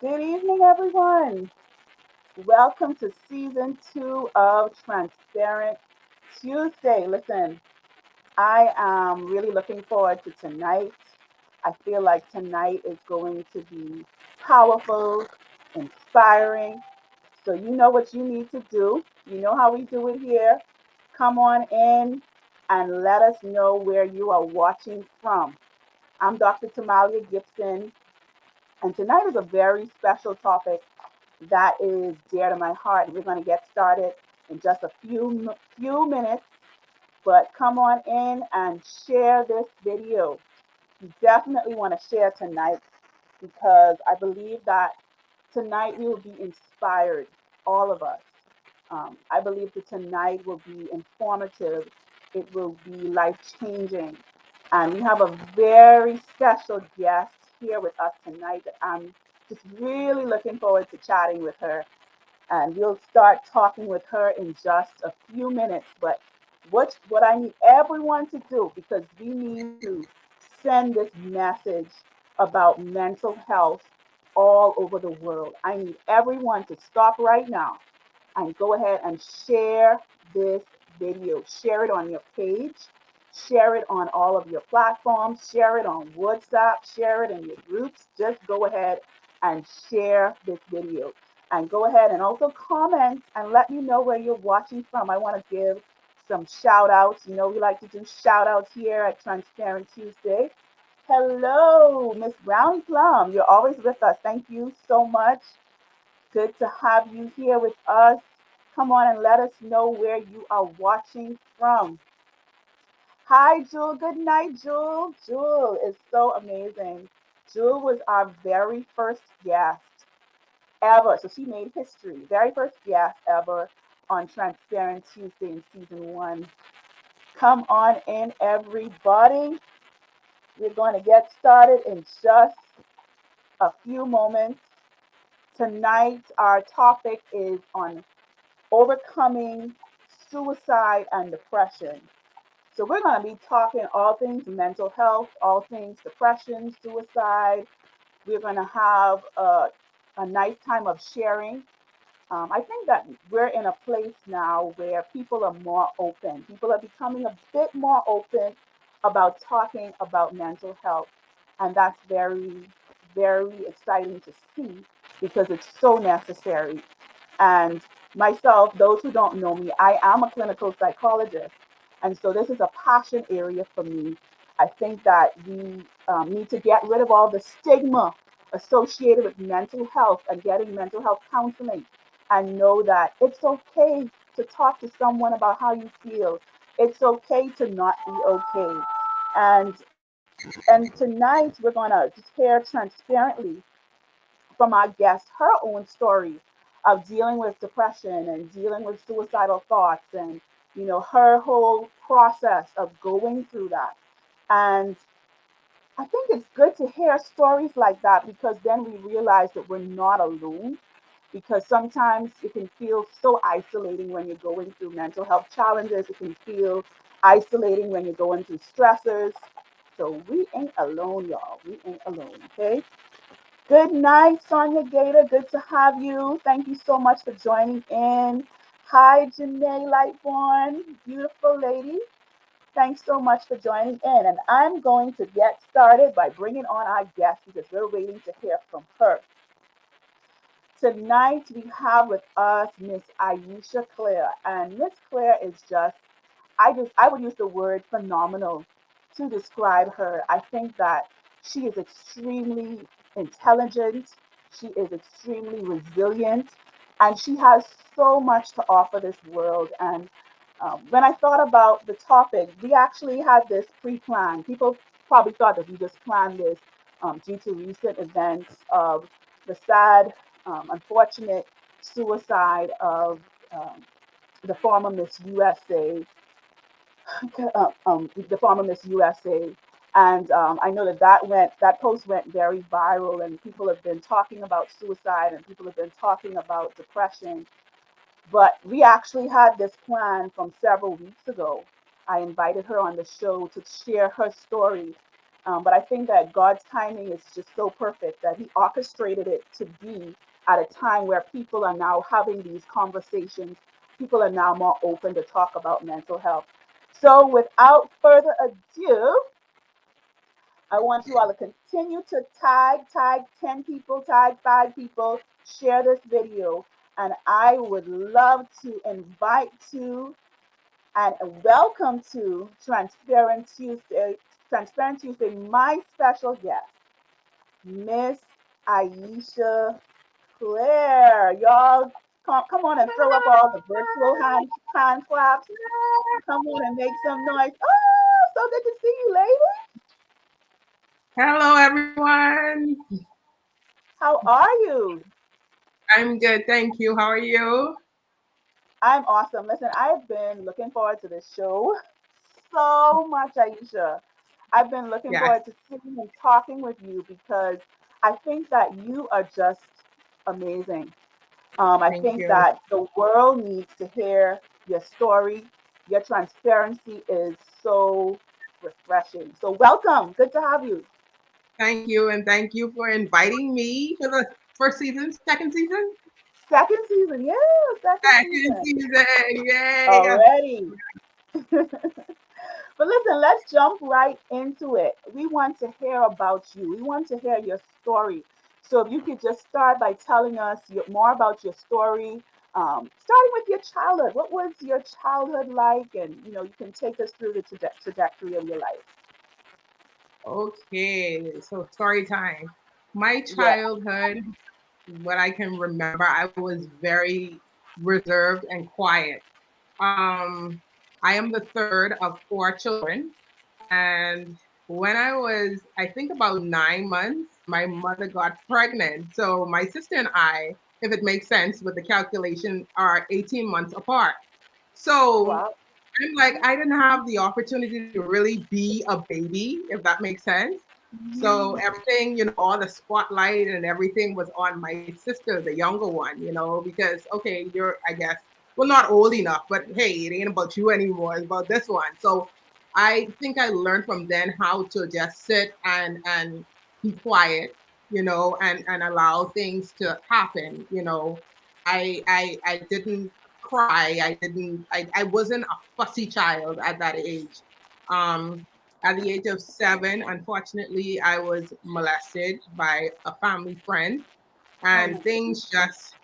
Good evening, everyone. Welcome to season 2 of Transparent Tuesday. Listen, I am really looking forward to tonight. I feel like tonight is going to be powerful, inspiring. So, you know what you need to do. You know how we do it here. Come on in and let us know where you are watching from. I'm Dr. Tamalia Gibson, and tonight is a very special topic that is dear to my heart. We're going to get started in just a few minutes, but come on in and share this video. You definitely want to share tonight because I believe that tonight we will be inspired, all of us. I believe that tonight will be informative. It will be life changing. And we have a very special guest here with us tonight that I'm just really looking forward to chatting with her, and we'll start talking with her in just a few minutes. But what I need everyone to do, because we need to send this message about mental health all over the world. I need everyone to stop right now and go ahead and share this video. Share it on your page, share it on all of your platforms, share it on WhatsApp, share it in your groups. Just go ahead and share this video. And go ahead and also comment and let me know where you're watching from. I want to give some shout outs. You know, we like to do shout outs here at Transparent Tuesday. Hello, Miss Brownie Plum. You're always with us. Thank you so much. Good to have you here with us. Come on and let us know where you are watching from. Hi, Jewel. Good night, Jewel. Jewel is so amazing. Jewel was our very first guest ever. So she made history. Very first guest ever on Transparent Tuesday in season 1. Come on in, everybody. We're going to get started in just a few moments. Tonight, our topic is on overcoming suicide and depression. So, we're going to be talking all things mental health, all things depression, suicide. We're going to have a nice time of sharing. I think that we're in a place now where people are more open. People are becoming a bit more open about talking about mental health. And that's very, very exciting to see because it's so necessary. And myself, those who don't know me, I am a clinical psychologist. And so this is a passion area for me. I think that we need to get rid of all the stigma associated with mental health and getting mental health counseling, and know that it's okay to talk to someone about how you feel. It's okay to not be okay. And and tonight we're gonna just hear transparently from our guest her own story of dealing with depression and dealing with suicidal thoughts, and her whole process of going through that. And I think it's good to hear stories like that because then we realize that we're not alone. Because sometimes it can feel so isolating when you're going through mental health challenges. It can feel isolating when you're going through stressors. So we ain't alone, y'all. We ain't alone, okay? Good night, Sonia Gator. Good to have you. Thank you so much for joining in. Hi, Janae Lightborn. Beautiful lady. Thanks so much for joining in. And I'm going to get started by bringing on our guest because we're waiting to hear from her. Tonight we have with us Miss Ayesha Cleare. And Miss Cleare is I would use the word phenomenal to describe her. I think that she is extremely intelligent, she is extremely resilient, and she has so much to offer this world. And when I thought about the topic, we actually had this pre-planned. People probably thought that we just planned this due to recent events of the sad, unfortunate suicide of the former Miss USA, the former Miss USA. And I know that that post went very viral, and people have been talking about suicide, and people have been talking about depression. But we actually had this plan from several weeks ago. I invited her on the show to share her story. But I think that God's timing is just so perfect that He orchestrated it to be at a time where people are now having these conversations. People are now more open to talk about mental health. So, without further ado, I want you all to continue to tag 10 people, tag 5 people, share this video. And I would love to invite to and welcome to Transparent Tuesday, my special guest, Miss Ayesha Cleare. Y'all, come on and throw up all the virtual hand claps. Come on and make some noise. Oh, so good to see you, lady. Hello, everyone. How are you? I'm good, thank you. How are you? I'm awesome. Listen, I've been looking forward to this show so much, Aisha. I've been looking Yes, forward to sitting and talking with you because I think that you are just amazing. I thank think you. that the world needs to hear your story. Your transparency is so refreshing. So, welcome. Good to have you. Thank you, and thank you for inviting me for the first season, second season? Second season. Yeah, second Second season. season, yay. Already. But listen, let's jump right into it. We want to hear about you. We want to hear your story. So if you could just start by telling us more about your story, starting with your childhood. What was your childhood like? And you can take us through the trajectory of your life. Okay, so story time. My Yeah. childhood, what I can remember, I was very reserved and quiet. Um, I am the third of 4 children. And when I was, I think about 9 months, my mother got pregnant. So my sister and I, if it makes sense with the calculation, are 18 months apart. So Wow. I'm like, I didn't have the opportunity to really be a baby, if that makes sense. So Mhm. everything, all the spotlight and everything was on my sister, the younger one, because okay, you're, I guess, well, not old enough, but hey, it ain't about you anymore. It's about this one. So I think I learned from then how to just sit and be quiet, and allow things to happen. I didn't cry. I wasn't a fussy child at that age. Um, at the age of 7, unfortunately, I was molested by a family friend, Oh and my goodness. things just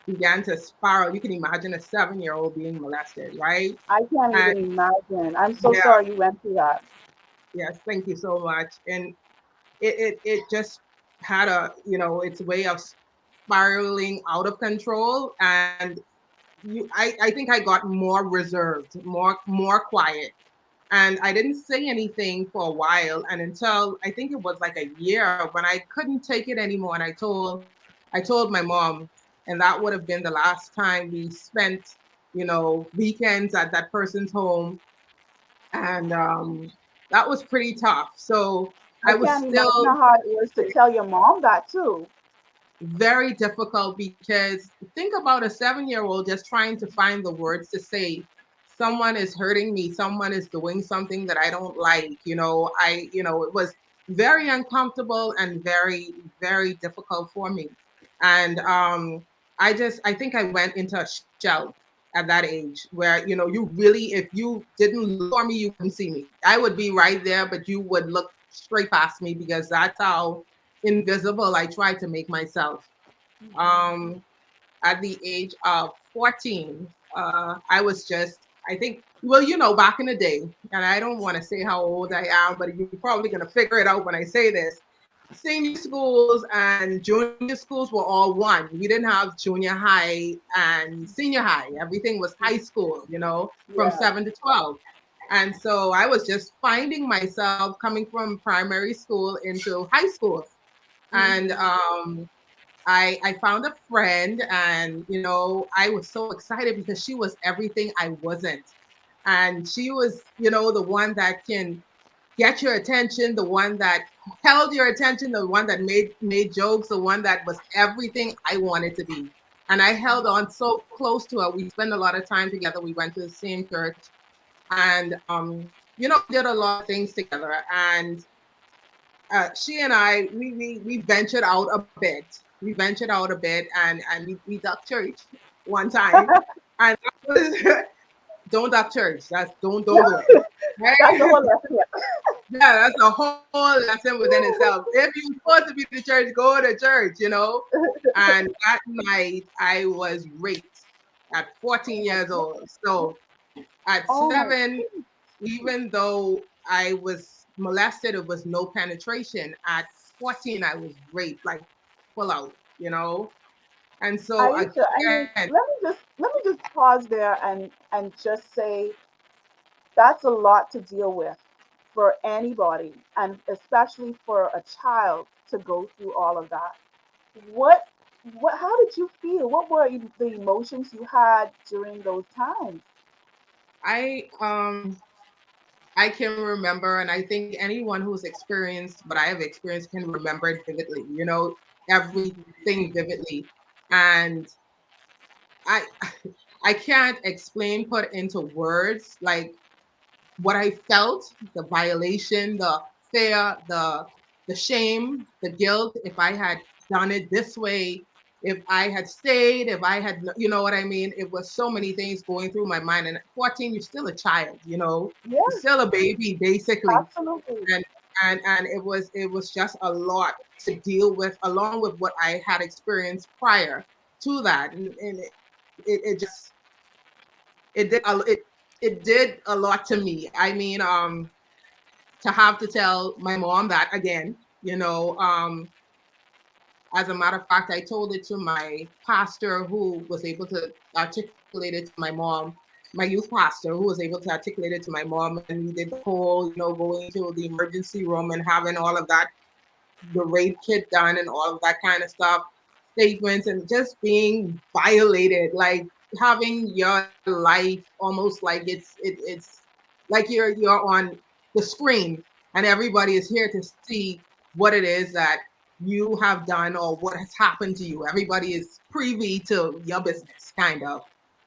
began to spiral. You can imagine a 7-year-old being molested, right? I can't And even imagine. I'm so yeah, sorry you went through that. yes, thank you so much. And it just had its way of spiraling out of control, and I think I got more reserved, more quiet, and I didn't say anything for a while, and until I think it was like a year when I couldn't take it anymore, and I told my mom, and that would have been the last time we spent weekends at that person's home, and that was pretty tough. So I I was can't imagine still how hard it was to tell your mom that too. very difficult, because think about a 7-year-old just trying to find the words to say, someone is hurting me, someone is doing something that I don't like. It was very uncomfortable and very, very difficult for me. And I think I went into a shell at that age, where you really, if you didn't look for me, you wouldn't see me. I would be right there, but you would look straight past me, because that's how invisible I tried to make myself. Um, at the age of 14, I was just, I think, well, back in the day, and I don't want to say how old I am, but you're probably going to figure it out when I say this. Senior schools and junior schools were all one. We didn't have junior high and senior high. Everything was high school, from Yeah. 7 to 12. And so I was just finding myself coming from primary school into high school. And Hmm. I found a friend, and I was so excited because she was everything I wasn't. And she was, the one that can get your attention, the one that held your attention, the one that made jokes, the one that was everything I wanted to be. And I held on so close to her. We spent a lot of time together. We went to the same church, and we did a lot of things together. And she and I, we ventured out a bit. We ventured out a bit, and we ducked church one time, and that was don't duck church. Don't do it. That's the Right? whole lesson. Yeah. Yeah, that's a whole lesson within itself. If you're supposed to be to church, go to church, you know. And that night, I was raped at Oh 14 my years old. God. So at Oh my 7, even though I was molested, it was no penetration. At 14, I was raped, like full out, you know. And so Aisha, I again, mean, let me just pause there and just say that's a lot to deal with for anybody, and especially for a child to go through all of that. What what how did you feel? What were the emotions you had during those times? I um I can remember, and I think anyone who's experienced what I have experienced can remember it vividly, you know, everything vividly. And I I can't explain, put into words like what I felt, the violation, the fear, the shame, the guilt, if I had done it this way, if I had stayed, if I had, you know what I mean? It was so many things going through my mind. And at 14, you're still a child, you know, you're Yes, still a baby, basically. absolutely. And it was just a lot to deal with, along with what I had experienced prior to that. And it just it did it did a lot to me. I mean, to have to tell my mom that again, you know, as a matter of fact, I told it to my pastor who was able to articulate it to my mom, my youth pastor who was able to articulate it to my mom, and we did the whole, you know, going to the emergency room and having all of that, the rape kit done and all of that kind of stuff, statements, and just being violated, like having your life almost like it's like you're on the screen and everybody is here to see what it is that you have done or what has happened to you. Everybody is privy to your business, kind of.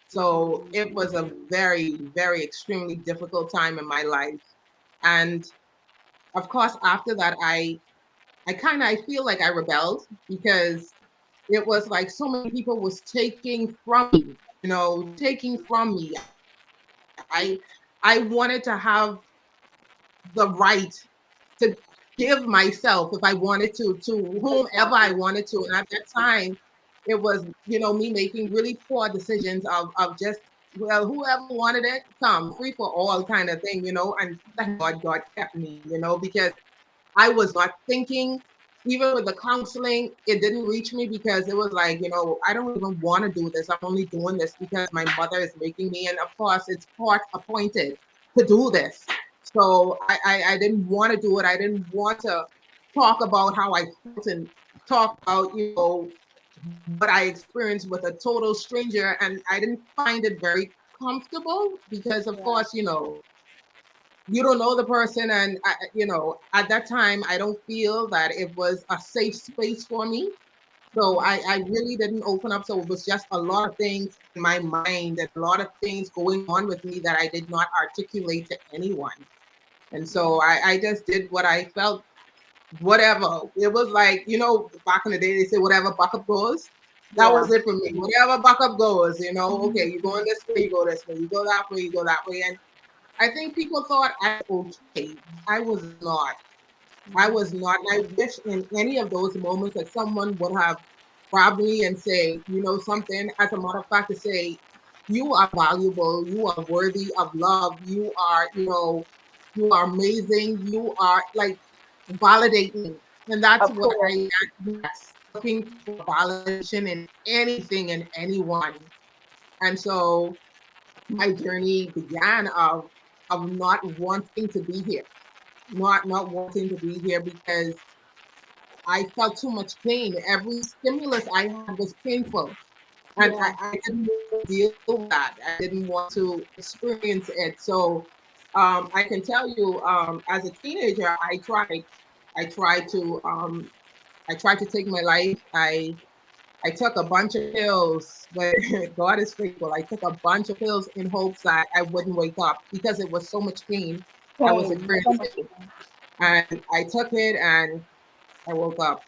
So it was a very, very extremely difficult time in my life. And of course, after that, I feel like I rebelled because it was like so many people was taking from me, you know, taking from me. I wanted to have the right to give myself if I wanted to whomever I Exactly. wanted to. And at that time, it was, you know, me making really poor decisions of just, well, whoever wanted it, come, free for all kind of thing, you know. And thank God kept me, you know, because I was not thinking, even with the counseling, it didn't reach me because it was like, you know, I don't even want to do this. I'm only doing this because my mother is making me. And of course, it's part appointed to do this. So I didn't want to do it. I didn't want to talk about how I felt and talk about, you know, what I experienced with a total stranger. And I didn't find it very comfortable because, of Yeah. course, you know, you don't know the person, and you know, at that time I don't feel that it was a safe space for me. So I really didn't open up. So it was just a lot of things in my mind and a lot of things going on with me that I did not articulate to anyone. And so I just did what I felt, whatever. It was like, you know, back in the day, they say whatever buck up goes. That Yeah. was it for me. Whatever buck up goes, you know, okay, you're Mhm. going this way, you go this way, you go that way, you go that way. And I think people thought I was okay. I was not. I was not. And I wish in any of those moments that someone would have grabbed me and say, you know, something, as a matter of fact, to say, you are valuable, you are worthy of love, you are, you know, you are amazing, you are like validate me. And that's Of what course. yes, looking for validation in anything and anyone. And so my journey began of not wanting to be here, not wanting to be here because I felt too much pain. Every stimulus I had was painful, and Yeah. I didn't want to deal with that. I didn't want to experience it. So I can tell you, as a teenager, I tried to, I tried to take my life. I took a bunch of pills, but God is faithful. I took a bunch of pills in hopes that I wouldn't wake up because it was so much pain I was Pain. So much experiencing. pain. And I took it and I woke up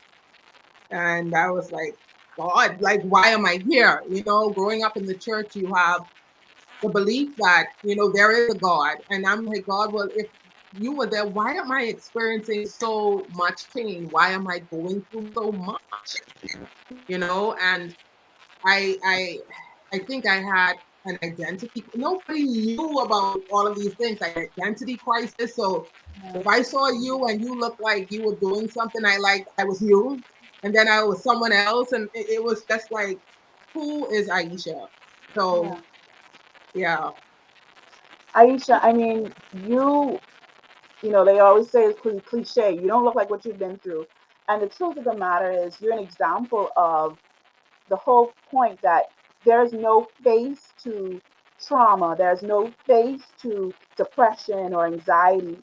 and I was like, God, like, why am I here? You know, growing up in the church, you have the belief that, you know, there is a God. And I'm like, God, well, if you were there, why am I experiencing so much pain? Why am I going through so much? You know, and I think I had an identity. Nobody knew about all of these things, like identity crisis. So Yeah. if I saw you and you looked like you were doing something I liked, I was you, and then I was someone else, and it was just like, who is Ayesha? Yeah. So yeah. Aisha, I mean, they always say it's cliche. You don't look like what you've been through. And the truth of the matter is, you're an example of the whole point that there's no face to trauma, there's no face to depression or anxiety.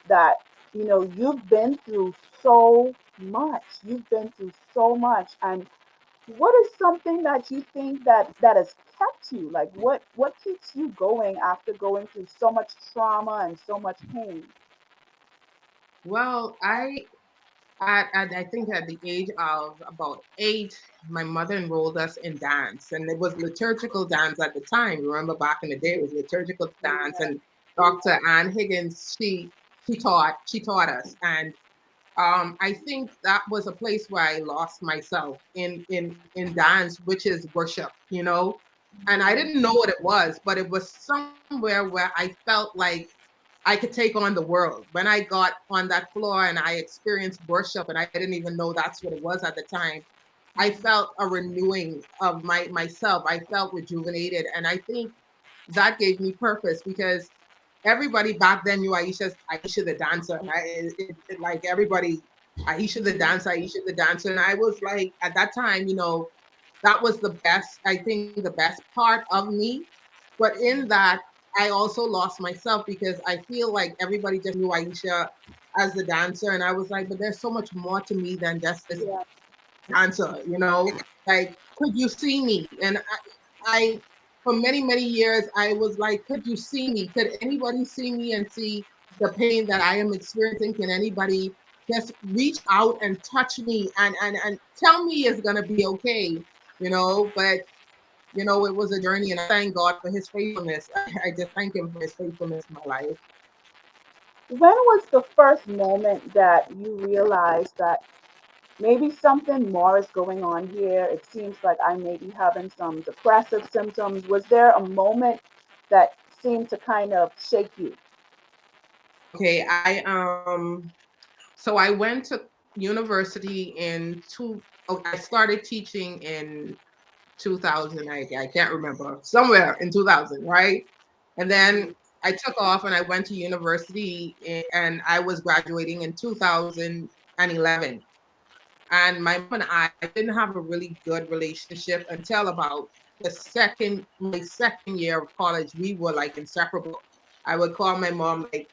That, you've been through so much. You've been through so much. And what is something that you think that has kept you? Like, what keeps you going after going through so much trauma and so much pain? Well, I think at the age of about 8, my mother enrolled us in dance, and it was liturgical dance at the time. Remember, back in the day, it was liturgical dance, Yeah, and Dr. Ann Higgins, she taught us, and I think that was a place where I lost myself in dance, which is worship, you know. And I didn't know what it was, but it was somewhere where I felt like I could take on the world. When I got on that floor and I experienced worship, and I didn't even know that's what it was at the time, I felt a renewing of myself. I felt rejuvenated, and I think that gave me purpose because everybody back then knew Aisha the dancer. And like everybody, Aisha the dancer, Aisha the dancer. And I was like, at that time, you know, that was the best, I think the best part of me. But in that, I also lost myself because I feel like everybody just knew Aisha as the dancer. And I was like, but there's so much more to me than just this yeah, answer, you know? Like, could you see me? And I for many, many years, I was like, could you see me? Could anybody see me and see the pain that I am experiencing? Can anybody just reach out and touch me and tell me it's gonna be okay, you know? But you know, it was a journey, and I thank God for His faithfulness. I just thank Him for His faithfulness in my life. when was the first moment that you realized that maybe something more is going on here? It seems like I may be having some depressive symptoms. Was there a moment that seemed to kind of shake you? Okay, so I went to university I started teaching in 2000. I can't remember, somewhere in 2000, right? And then Mhm. I took off and I went to university and I was graduating in 2011. And my mom and I didn't have a really good relationship until about my second year of college. We were like inseparable. I would call my mom like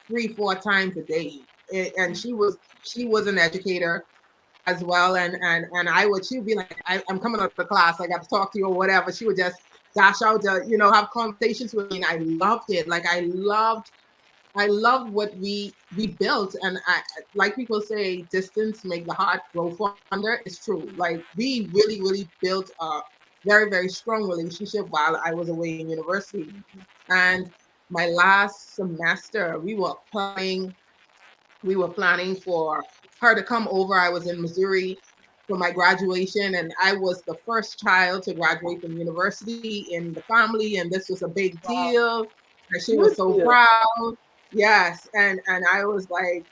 3, 4 times a day. And she was an educator as well. And she would be like, I'm coming out of the class, I got to talk to you or whatever. She would just dash out to, have conversations with me. And I loved it. Like I loved what we built. And I, like people say, distance make the heart grow fonder. It's true. Like we really, really built a very, very strong relationship while I was away in university. And my last semester, we were planning for her to come over. I was in Missouri for my graduation, and I was the first child to graduate from university in the family, and this was a big Wow, deal. And she was huge so deal. proud. Yes, and I was like,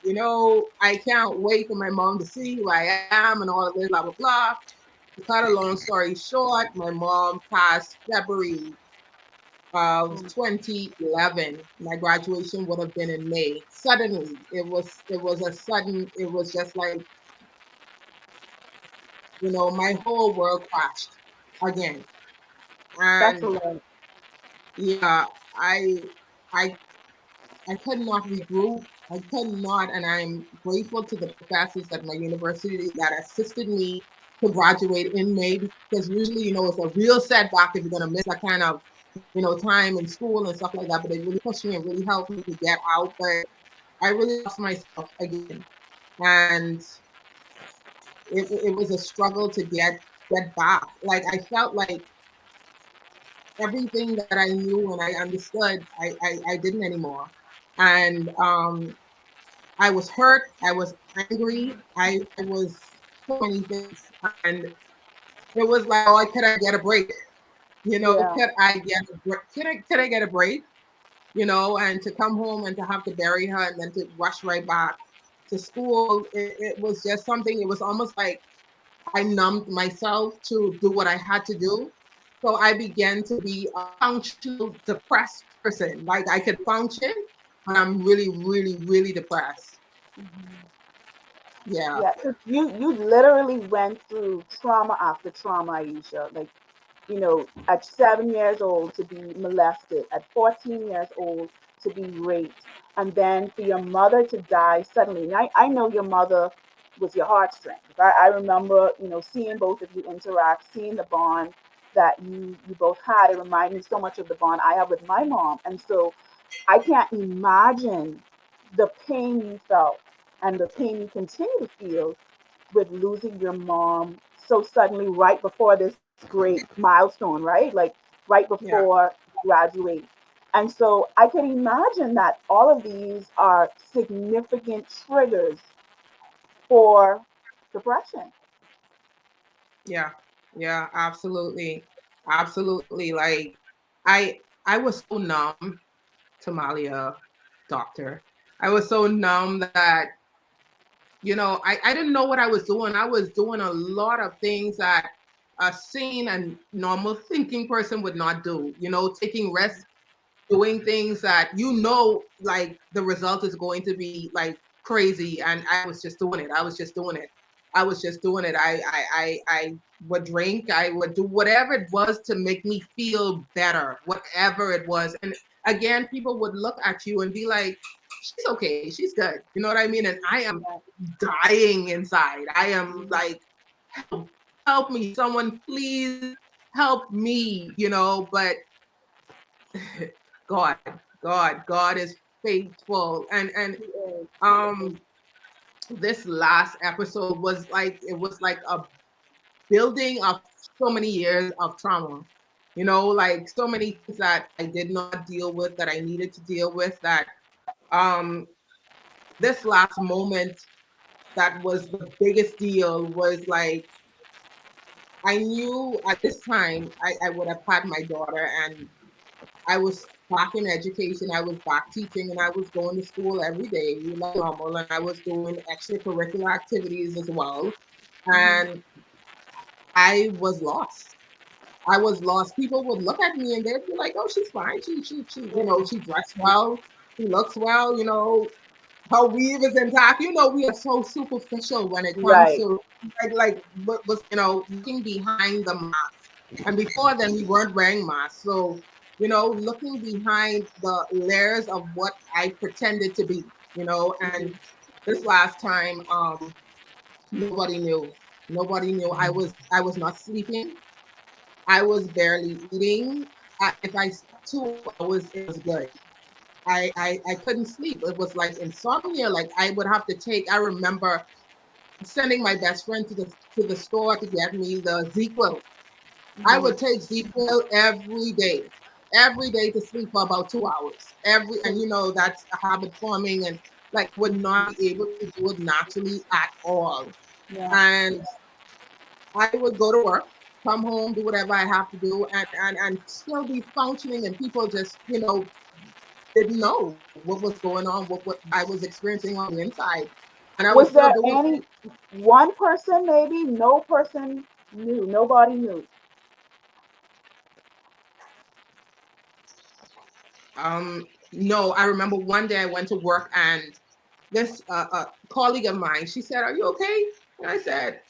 I can't wait for my mom to see who I am and all of this, blah blah blah. To cut a long story short, my mom passed February of Mm. 2011. My graduation would have been in May. Suddenly, it was just like, my whole world crashed again. That's And a lot. yeah, I I I could not regroup. I could not, and I'm grateful to the professors at my university that assisted me to graduate in May, because usually, it's a real setback if you're going to miss that kind of, time in school and stuff like that. But they really pushed me and really helped me to get out. But I really lost myself again, and it was a struggle to get back. Like I felt like everything that I knew and I understood, I didn't anymore, and I was hurt. I was angry. I was so many things, and it was like, oh, could I get a break? You know, Yeah. could I get a break? Could I get a break? You know, and to come home and to have to bury her and then to rush right back to school, it was just something. It was almost like I numbed myself to do what I had to do. So I began to be a functional depressed person. Like I could function, but I'm really, really, really depressed. Mhm. Yeah, Yeah, 'cause you literally went through trauma after trauma, Aisha. Like, at 7 years old to be molested, at 14 years old to be raped, and then for your mother to die suddenly. And I know your mother was your heartstrings. I remember, seeing both of you interact, seeing the bond that you both had. It reminded me so much of the bond I have with my mom. And so I can't imagine the pain you felt and the pain you continue to feel with losing your mom so suddenly right before this great milestone, right? Like right yeah, before you graduate. And so I can imagine that all of these are significant triggers for depression. yeah, yeah, absolutely. Absolutely. Like I was so numb to Malia, doctor. I was so numb that, I didn't know what I was doing. I was doing a lot of things that a sane and normal thinking person would not do, taking risks, doing things that like the result is going to be like crazy, and I was just doing it. I was just doing it. I would drink. I would do whatever it was to make me feel better, whatever it was. And again, people would look at you and be like, she's okay, she's good, you know what I mean? And I am Yeah. dying inside. I am Mhm. like, help me, someone please help me, but God, God is faithful. And He is. He is. um this last episode was like, it was like a building of so many years of trauma. Like so many things that I did not deal with that I needed to deal with, that um this last moment that was the biggest deal was like, I knew at this time I would have had my daughter, and I was back in education. I was back teaching, and I was going to school every day like normal, and I was doing extracurricular activities as well. Mhm. And I was lost. I was lost. People would look at me and they'd be like, "Oh, she's fine. She, Yeah. she dressed well. She looks well. Her weave is intact." We are so superficial when it comes Right. to like what was, looking behind the mask. And before then, we weren't wearing masks, so looking behind the layers of what I pretended to be. And Mhm. this last time, nobody knew. Nobody knew. I was not sleeping. I was barely eating. If I slept 2 hours, it was good. I couldn't sleep. It was like insomnia. Like I would have to take. I remember sending my best friend to the store to get me the ZQL. I Mhm. would take ZQL every day to sleep for about 2 hours. And that's a habit forming, and like I would not be able to do it naturally at all. Yeah. And I would go to work, come home, do whatever I have to do, and still be functioning. And people just, didn't know what was going on, what I was experiencing on the inside. And I was Was still there doing any one person maybe? No person knew. Nobody knew. no, I remember one day I went to work, and this colleague of mine, she said, "Are you okay?" And I said,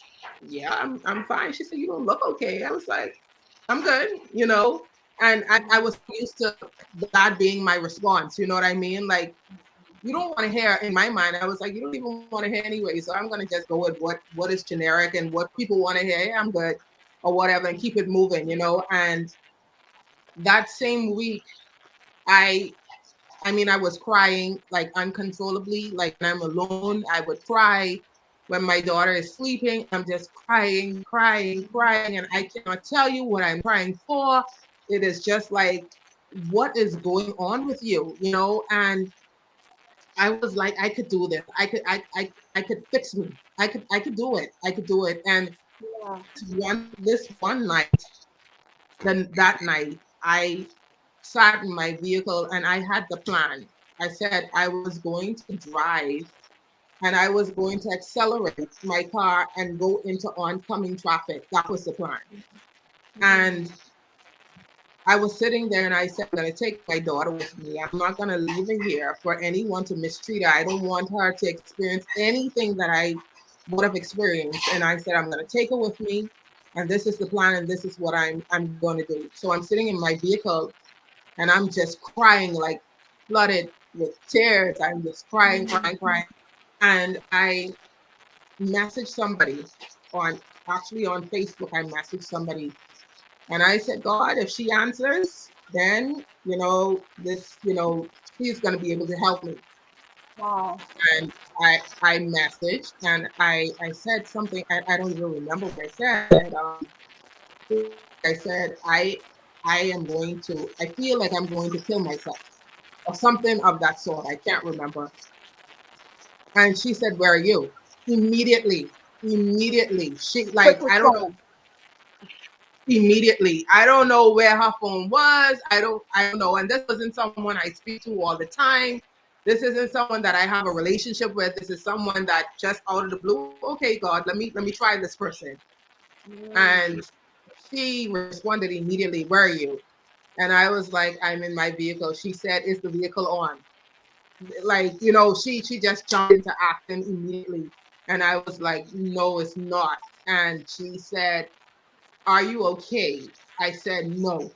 "Yeah, I'm fine." She said, "You don't look okay." I was like, "I'm good," And I was so used to that being my response. You know what I mean? Like, you don't want to hear, in my mind, I was like, you don't even want to hear anyway. So I'm gonna just go with what is generic and what people want to hear. "Hey, I'm good," or whatever, and keep it moving. And that same week, I I mean, I was crying like uncontrollably. Like when I'm alone, I would cry. When my daughter is sleeping, I'm just crying, crying, crying, and I cannot tell you what I'm crying for. It is just like, what is going on with you, you know? And I was like, I could do this. I could fix me. I could do it. I could do it. And Yeah. this one night, then that night, I sat in my vehicle and I had the plan. I said I was going to drive and I was going to accelerate my car and go into oncoming traffic. That was the plan. And I was sitting there and I said, I'm going to take my daughter with me. I'm not going to leave her here for anyone to mistreat her. I don't want her to experience anything that I would have experienced. And I said, I'm going to take her with me. And this is the plan. And this is what I'm going to do. So I'm sitting in my vehicle and I'm just crying, like flooded with tears. I'm just crying, crying, crying. And I messaged somebody on actually on Facebook. I messaged somebody and I said, God, if she answers, then she's gonna be able to help me. Wow. And I messaged and I said something, I don't even remember what I said. I said, I am going to, I feel like I'm going to kill myself or something of that sort. I can't remember. And she said, where are you? Immediately, immediately. She Quick like, I don't know, response. immediately. I don't know where her phone was. I don't know. And this wasn't someone I speak to all the time. This isn't someone that I have a relationship with. This is someone that just out of the blue, okay, God, let me try this person. Mm. And she responded immediately, where are you? And I was like, I'm in my vehicle. She said, is the vehicle on? Like, she just jumped into acting immediately. And I was like, no, it's not. And she said, are you okay? I said, no.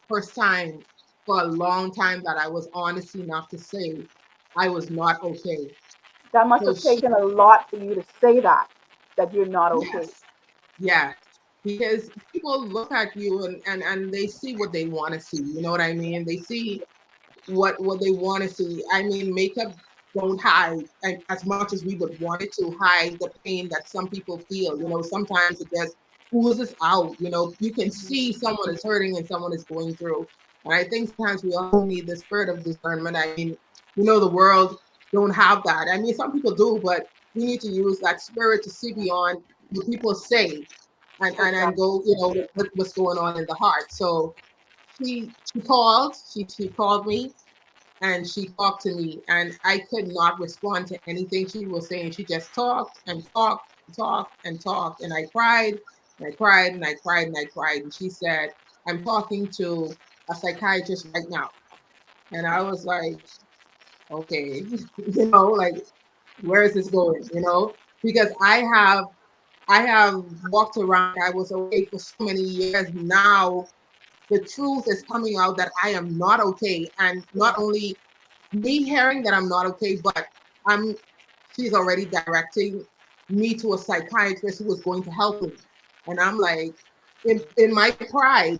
First time for a long time that I was honest enough to say I was not okay. That must So have she, taken a lot for you to say that you're not okay. yes, yes. Because people look at you and they see what they want to see. You know what I mean? They see what they want to see. I mean, makeup don't hide as much as we would want it to hide the pain that some people feel. Sometimes it just oozes out. You can see someone is hurting and someone is going through. And I think sometimes we also need the spirit of discernment. I mean, the world don't have that. I mean, some people do, but we need to use that spirit to see beyond what people say and Exactly. go, what's going on in the heart. So she called me and she talked to me and I could not respond to anything she was saying. She just talked and talked and talked and talked. And I cried and I cried and I cried and I cried. And she said, I'm talking to a psychiatrist right now. And I was like, okay, like, where is this going? Because I have walked around. I was okay for so many years. Now the truth is coming out that I am not okay. And not Yeah. only me hearing that I'm not okay, but I'm she's already directing me to a psychiatrist who is going to help me. And I'm like, in my pride,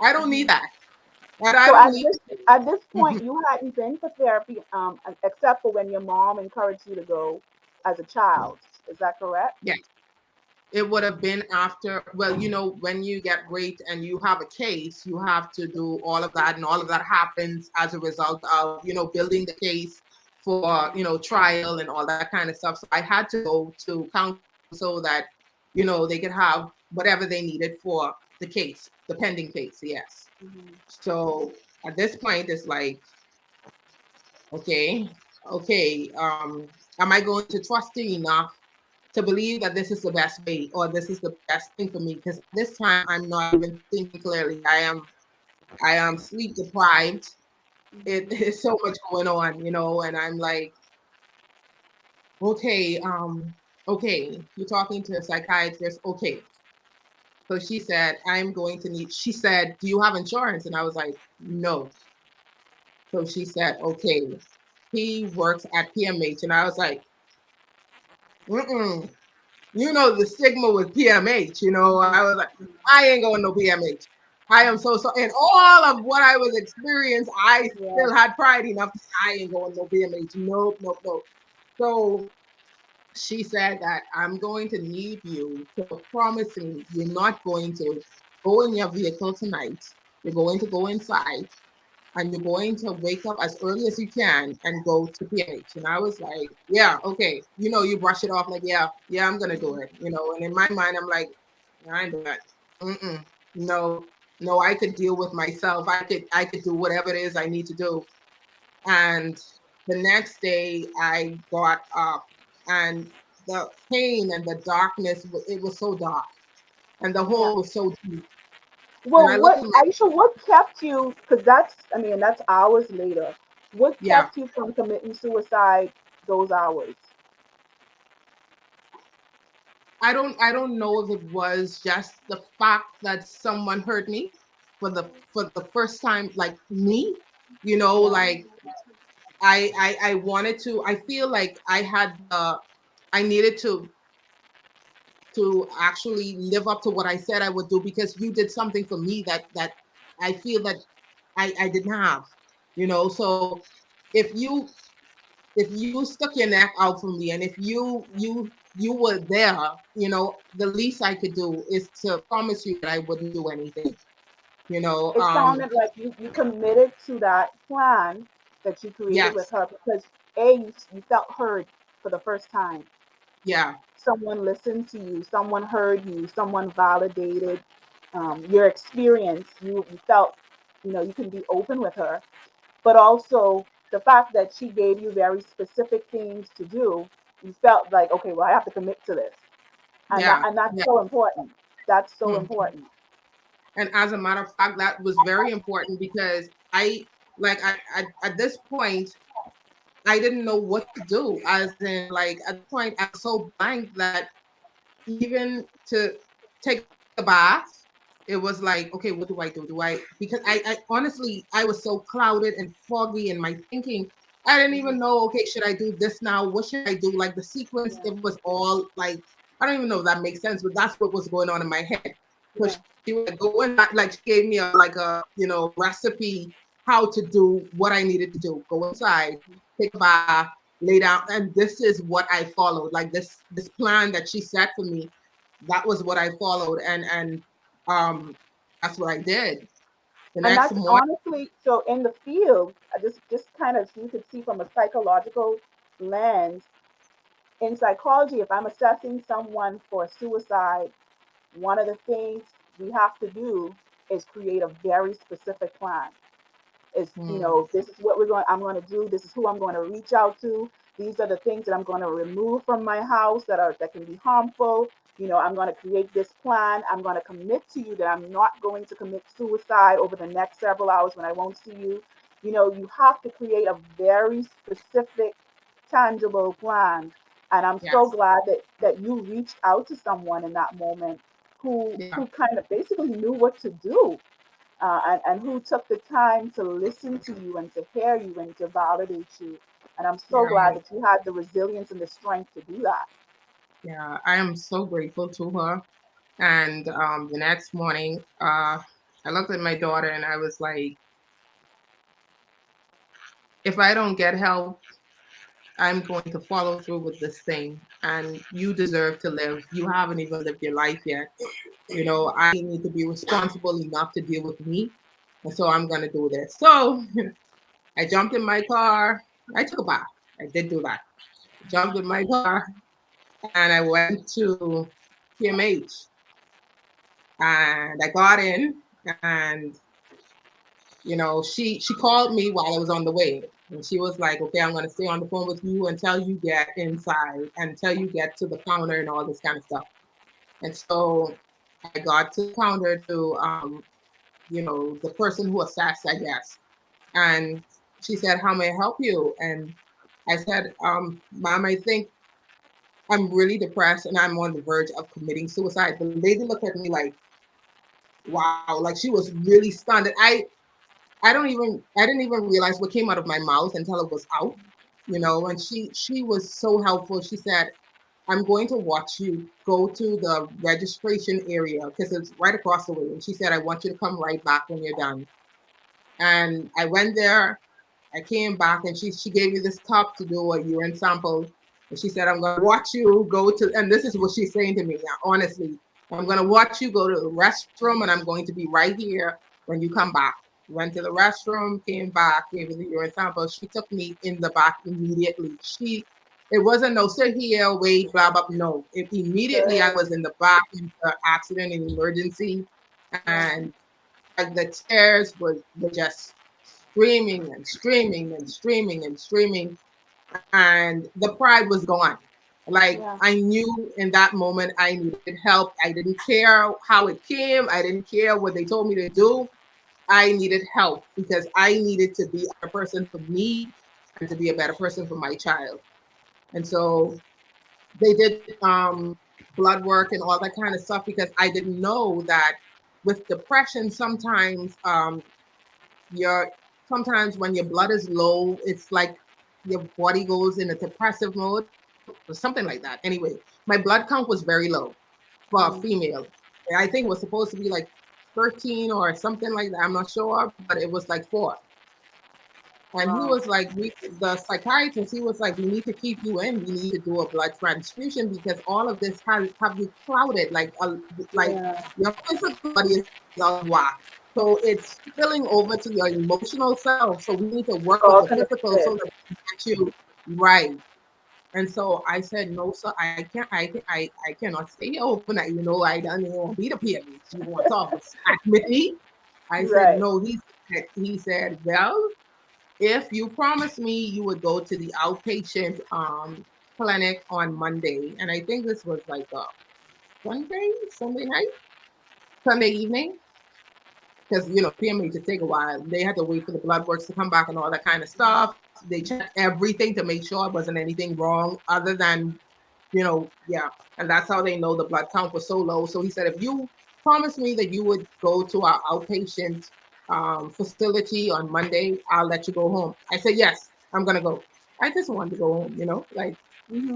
I don't need Mhm. that. And I So don't need at this Mhm. point, you hadn't been for therapy, except for when your mom encouraged you to go as a child. Is that correct? Yeah. It would have been after, well, when you get raped and you have a case, you have to do all of that, and all of that happens as a result of building the case for trial and all that kind of stuff. So I had to go to counsel so that they could have whatever they needed for the case, the pending case. Yes. Mhm. So at this point it's like, okay, okay, am I going to trust you enough to believe that this is the best way or this is the best thing for me? Because this time I'm not even thinking clearly. I am sleep deprived. It Mhm. is so much going on, and I'm like, okay, okay, you're talking to a psychiatrist. Okay. So she said, she said, do you have insurance? And I was like, no. So she said, okay, he works at PMH. And I was like, mm-mm. The stigma with PMH, I was like, I ain't going no PMH. I am so sorry. And all of what I was experiencing, I Yeah. still had pride enough to say, I ain't going no BMH. Nope, nope, nope. So she said that I'm going to need you to promise me you're not going to go in your vehicle tonight. You're going to go inside and you're going to wake up as early as you can and go to PMH. And I was like, yeah, okay. You brush it off like, yeah, I'm going to do it. And in my mind, I'm like, I ain't doing that. Mm-mm. No, no, I could deal with myself. I could do whatever it is I need to do. And the next day I got up and the pain and the darkness, it was so dark and the Yeah. hole was so deep. And Well, I looked what at my, Aisha, what kept you? Because that's hours later. What yeah, kept you from committing suicide those hours? I don't know if it was just the fact that someone hurt me for the first time, like me, Yeah. like I wanted to, I feel like I needed to actually live up to what I said I would do because you did something for me that I feel that I didn't have, so if you if you stuck your neck out for me and if you were there, the least I could do is to promise you that I wouldn't do anything, you know. It Um sounded like you committed to that plan that you created with yes, her because you felt heard for the first time. yeah, Someone listened to you, someone heard you, someone validated your experience. You felt, you can be open with her, but also the fact that she gave you very specific things to do, you felt like, okay, well, I have to commit to this, yeah, and that's yeah. so important. That's so Mhm. important. And as a matter of fact, that was very important because at this point I didn't know what to do. As in, like, at this point I was so blank that even to take a bath, it was like, okay, what do I do? Because I honestly, I was so clouded and foggy in my thinking. I didn't even Mhm. know, okay, should I do this now? What should I do? Like the sequence, Yeah, it was all like, I don't even know if that makes sense, but that's what was going on in my head. So yeah. she was like, go inside, like she gave me a recipe how to do what I needed to do. Go inside, take a bath, lay down, and this is what I followed. Like this plan that she set for me, that was what I followed, and um that's what I did. The And next that's morning, honestly so in the field. Just kind of so you could see from a psychological lens in psychology. If I'm assessing someone for suicide, one of the things we have to do is create a very specific plan. Is, mm, this is what I'm going to do. This is who I'm going to reach out to. These are the things that I'm going to remove from my house that can be harmful. I'm going to create this plan. I'm going to commit to you that I'm not going to commit suicide over the next several hours when I won't see you. You have to create a very specific, tangible plan. And I'm so yes, glad that you reached out to someone in that moment yeah, who kind of basically knew what to do, and who took the time to listen to you and to hear you and to validate you. And I'm so yeah, glad that you had the resilience and the strength to do that. yeah. I am so grateful to her. And the next morning, I looked at my daughter and I was like, if I don't get help, I'm going to follow through with this thing. And you deserve to live. You haven't even lived your life yet. I need to be responsible enough to deal with me. And so I'm going to do this. So I jumped in my car. I took a bath. I did do that. Jumped in my car and I went to PMH and I got in and she called me while I was on the way and she was like, okay, I'm going to stay on the phone with you until you get inside, until you get to the counter and all this kind of stuff. And so I got to the counter to the person who assessed, I guess. And she said, how may I help you? And I said, ma'am, I think I'm really depressed and I'm on the verge of committing suicide. The lady looked at me like, wow, like she was really stunned. I didn't even realize what came out of my mouth until it was out, and she was so helpful. She said, I'm going to watch you go to the registration area because it's right across the way. And she said, I want you to come right back when you're done. And I went there. I came back and she gave me this cup to do a urine sample. And she said, I'm going to watch you go to, and this is what she's saying to me, honestly. I'm going to watch you go to the restroom and I'm going to be right here when you come back. Went to the restroom, came back, gave me the urine sample. She took me in the back immediately. It wasn't no sit here, wait, blah, blah. No, immediately I Good. was in the back in the accident and emergency. Yeah. And like the tears were just screaming and screaming and screaming and screaming, and the pride was gone. Like Yeah. I knew in that moment I needed help. I didn't care how it came. I didn't care what they told me to do. I needed help because I needed to be a better person for me and to be a better person for my child. And so they did blood work and all that kind of stuff because I didn't know that with depression sometimes your sometimes when your blood is low, it's like your body goes in a depressive mode or something like that. Anyway, my blood count was very low for a Mm. female. And I think it was supposed to be like 13 or something like that. I'm not sure, but it was like 4. And he Wow. was like, the psychiatrist, he was like, we need to keep you in. We need to do a blood transfusion because all of this has have you clouded, like Yeah. your physical body is out of whack. So it's spilling over to your emotional self. So we need to work It's with the all physical so connected. that we can get you right. And so I said, no, sir, I cannot stay here overnight. You know, I don't even want to be the PMH. You want to talk with me? I said, Right. no. He said, well, if you promised me you would go to the outpatient clinic on Monday, and I think this was like a Sunday night, Sunday evening, because PMHs take a while. They had to wait for the blood works to come back and all that kind of stuff. They checked everything to make sure it wasn't anything wrong, other than yeah. And that's how they know the blood count was so low. So he said, if you promise me that you would go to our outpatient facility on Monday, I'll let you go home. I said, yes, I'm gonna go. I just wanted to go home, like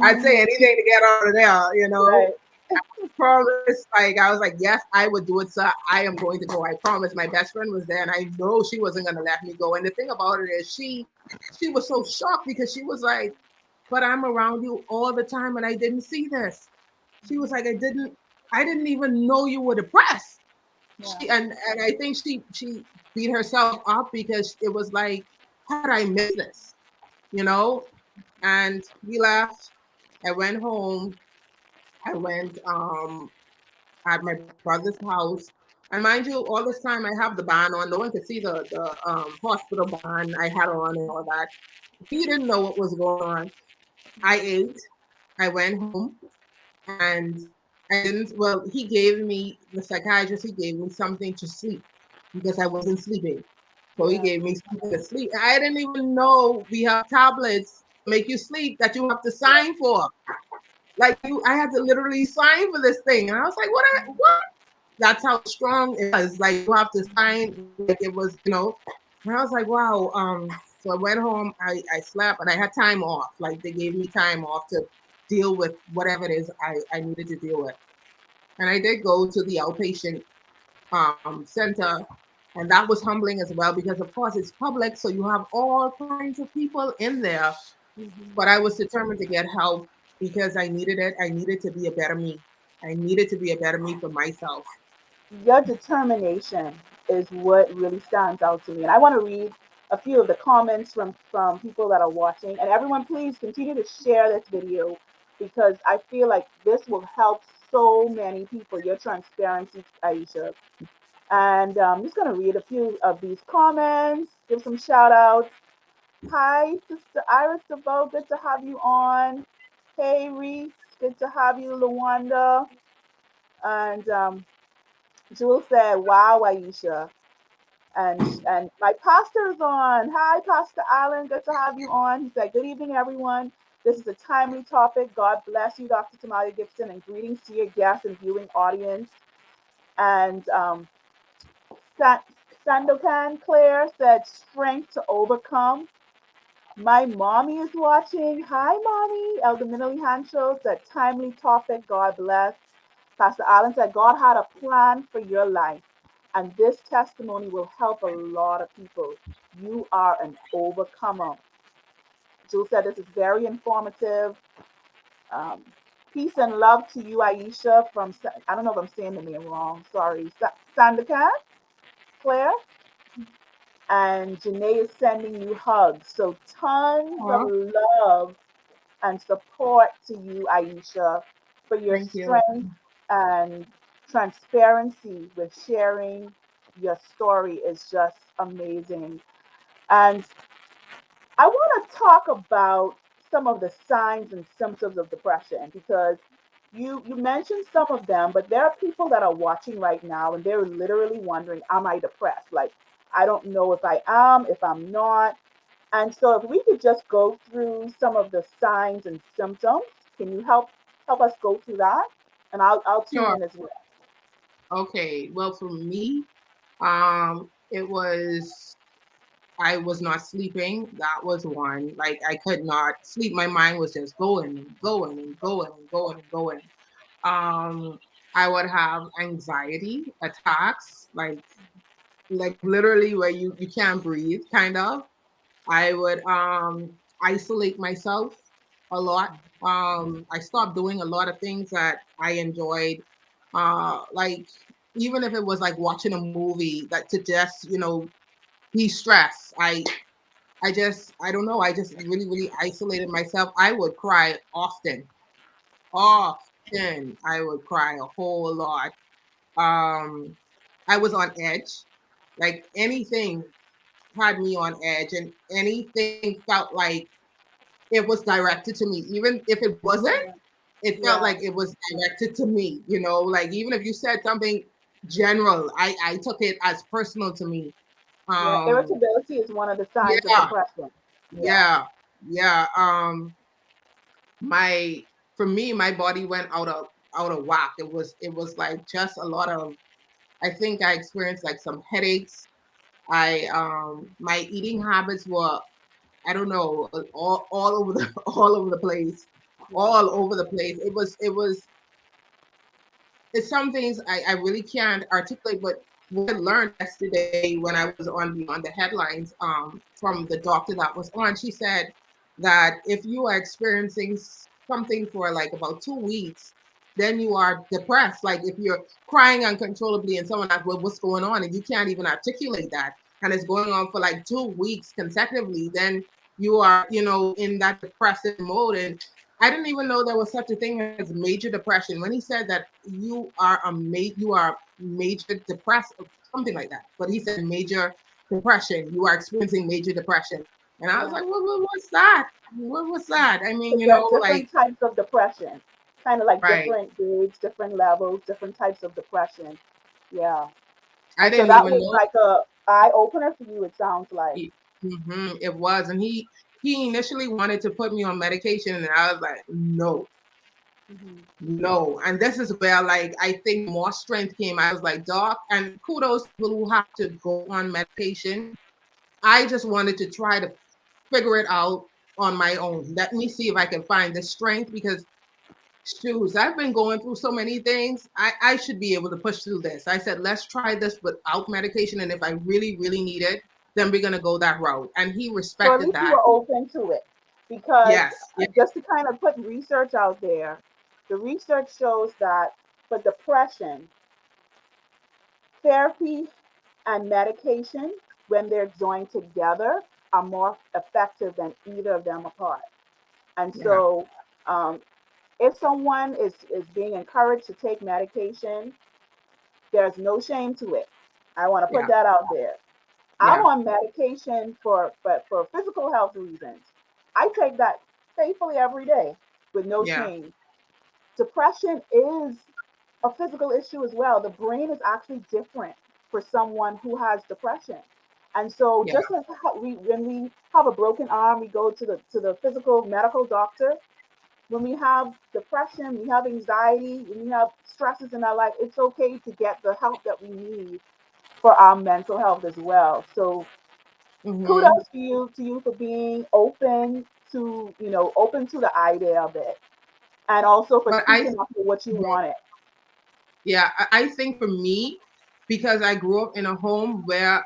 I'd Hmm. say anything to get out of there. Right. Promise, like I was like, yes, I would do it, sir. I am going to go. I promise. My best friend was there, and I know she wasn't gonna let me go. And the thing about it is, she was so shocked because she was like, "But I'm around you all the time, and I didn't see this." She was like, I didn't even know you were depressed." Yeah. And I think she beat herself up because it was like, how did I miss this? You know. And we left. I went home. I went at my brother's house. And mind you, all this time I have the band on. No one could see the hospital band I had on and all that. He didn't know what was going on. I ate. I went home and I didn't. Well, the psychiatrist, he gave me something to sleep because I wasn't sleeping. So he Yeah. gave me something to sleep. I didn't even know we have tablets to make you sleep that you have to sign for. Like I had to literally sign for this thing, and I was like, What? That's how strong it was. Like you have to sign, like it was. And I was like, wow. So I went home. I slept, and I had time off. Like they gave me time off to deal with whatever it is I needed to deal with. And I did go to the outpatient center, and that was humbling as well because, of course, it's public, so you have all kinds of people in there. Hmm. But I was determined to get help because I needed it. I needed to be a better me. I needed to be a better me for myself. Your determination is what really stands out to me. And I want to read a few of the comments from people that are watching. And everyone, please continue to share this video because I feel like this will help so many people. Your transparency, Aisha. And I'm just going to read a few of these comments, give some shout outs. Hi, Sister Iris DeVoe. Good to have you on. Hey, Reese. Good to have you, Lawanda. And Jewel said, wow, Aisha. And my pastor is on. Hi, Pastor Allen. Good to have you on. He said, good evening, everyone. This is a timely topic. God bless you, Dr. Tamalia Gibson, and greetings to your guests and viewing audience. And Sandokan Claire said, strength to overcome. My mommy is watching. Hi, mommy. Elder Minley Hand shows that timely topic. God bless. Pastor Allen said, God had a plan for your life, and this testimony will help a lot of people. You are an overcomer. Jules said, this is very informative. Um, Peace and love to you, Ayesha, from, I don't know if I'm saying the name wrong. Sorry. Sandakan, Claire. And Janae is sending you hugs. So tons of Oh, love and support to you, Ayesha, for your thank you. strength and transparency with sharing your story is just amazing. And I want to talk about some of the signs and symptoms of depression because you mentioned some of them, but there are people that are watching right now and they're literally wondering, am I depressed? Like, I don't know if I am, if I'm not. And so if we could just go through some of the signs and symptoms, can you help us go through that? And I'll tune Sure. in as well. Okay. Well, for me, it was I was not sleeping. That was one. Like I could not sleep. My mind was just going and going and going and going and going. Um, I would have anxiety attacks, like literally where you can't breathe, kind of. I would isolate myself a lot. I stopped doing a lot of things that I enjoyed. Like even if it was like watching a movie that to just, de-stress. I don't know, I just really, really isolated myself. I would cry often. Often I would cry a whole lot. Um I was on edge. Like anything had me on edge and anything felt like it was directed to me. Even if it wasn't, it felt Yeah. like it was directed to me, like even if you said something general, I took it as personal to me. Yeah. Um Irritability is one of the signs of yeah, depression. Yeah. yeah, yeah. My For me, my body went out of whack. It was like just a lot of, I think I experienced like some headaches. My eating habits were, I don't know, all over the all over the place, Yeah. all over the place. It was it's some things I really can't articulate, but what I learned yesterday when I was on Beyond the Headlines, from the doctor that was on, she said that if you are experiencing something for like about 2 weeks, then you are depressed. Like if you're crying uncontrollably and someone asks, well, what's going on? And you can't even articulate that, and it's going on for like 2 weeks consecutively, then you are, in that depressive mode. And I didn't even know there was such a thing as major depression. When he said that you are major depressed, something like that. But he said major depression. You are experiencing major depression, and I was Yeah. like, what's that? What's that? I mean, Because there are like different types of depression, kind of like right. different grades, different levels, different types of depression. Yeah. I And so didn't that even was know. like a eye opener for you, it sounds like. It was, and he initially wanted to put me on medication, and I was like, no, Hmm. no. And this is where, like, I think more strength came. I was like, doc, and kudos to people who have to go on medication. I just wanted to try to figure it out on my own. Let me see if I can find the strength, because shoes, I've been going through so many things. I should be able to push through this. I said, let's try this without medication. And if I really, really need it, then we're going to go that route. And he So at respected least you that. were open to it. Because Yes. Yeah. just to kind of put research out there, the research shows that for depression, therapy and medication, when they're joined together, are more effective than either of them apart. And Yeah. so, um, if someone is being encouraged to take medication, there's no shame to it. I want to put Yeah. that out there. I'm Yeah. on medication but for physical health reasons. I take that faithfully every day with no Yeah. shame. Depression is a physical issue as well. The brain is actually different for someone who has depression. And so Yeah. just as when we have a broken arm, we go to the physical medical doctor. When we have depression, we have anxiety, when we have stresses in our life, it's okay to get the help that we need for our mental health as well. So Mm-hmm. Kudos to you for being open to, open to the idea of it, and also for But I speaking up for what you mhm. wanted. Yeah, I think for me, because I grew up in a home where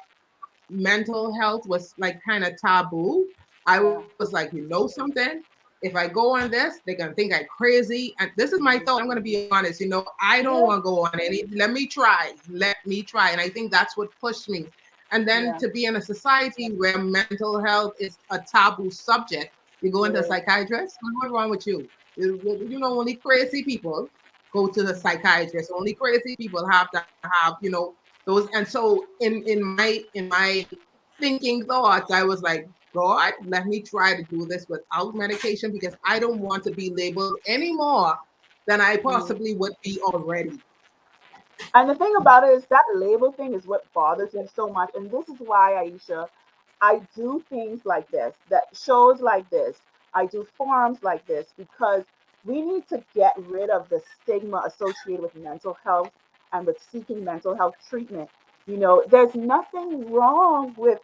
mental health was like kind of taboo. I was Yeah. like, you know something? If I go on this, they're gonna think I'm crazy. And this is my thought. I'm gonna be honest. I don't want to Yeah. go on any. Let me try. Let me try. And I think that's what pushed me. And then Yeah. to be in a society where mental health is a taboo subject, you go into a Yeah. psychiatrist. What's wrong with you? Only crazy people go to the psychiatrist. Only crazy people have to have those. And so in my thinking thoughts, I was like, God, let me try to do this without medication because I don't want to be labeled any more than I Mm. possibly would be already. And the thing about it is that label thing is what bothers me so much. And this is why, Aisha, I do things like this, that shows like this. I do forums like this because we need to get rid of the stigma associated with mental health and with seeking mental health treatment. There's nothing wrong with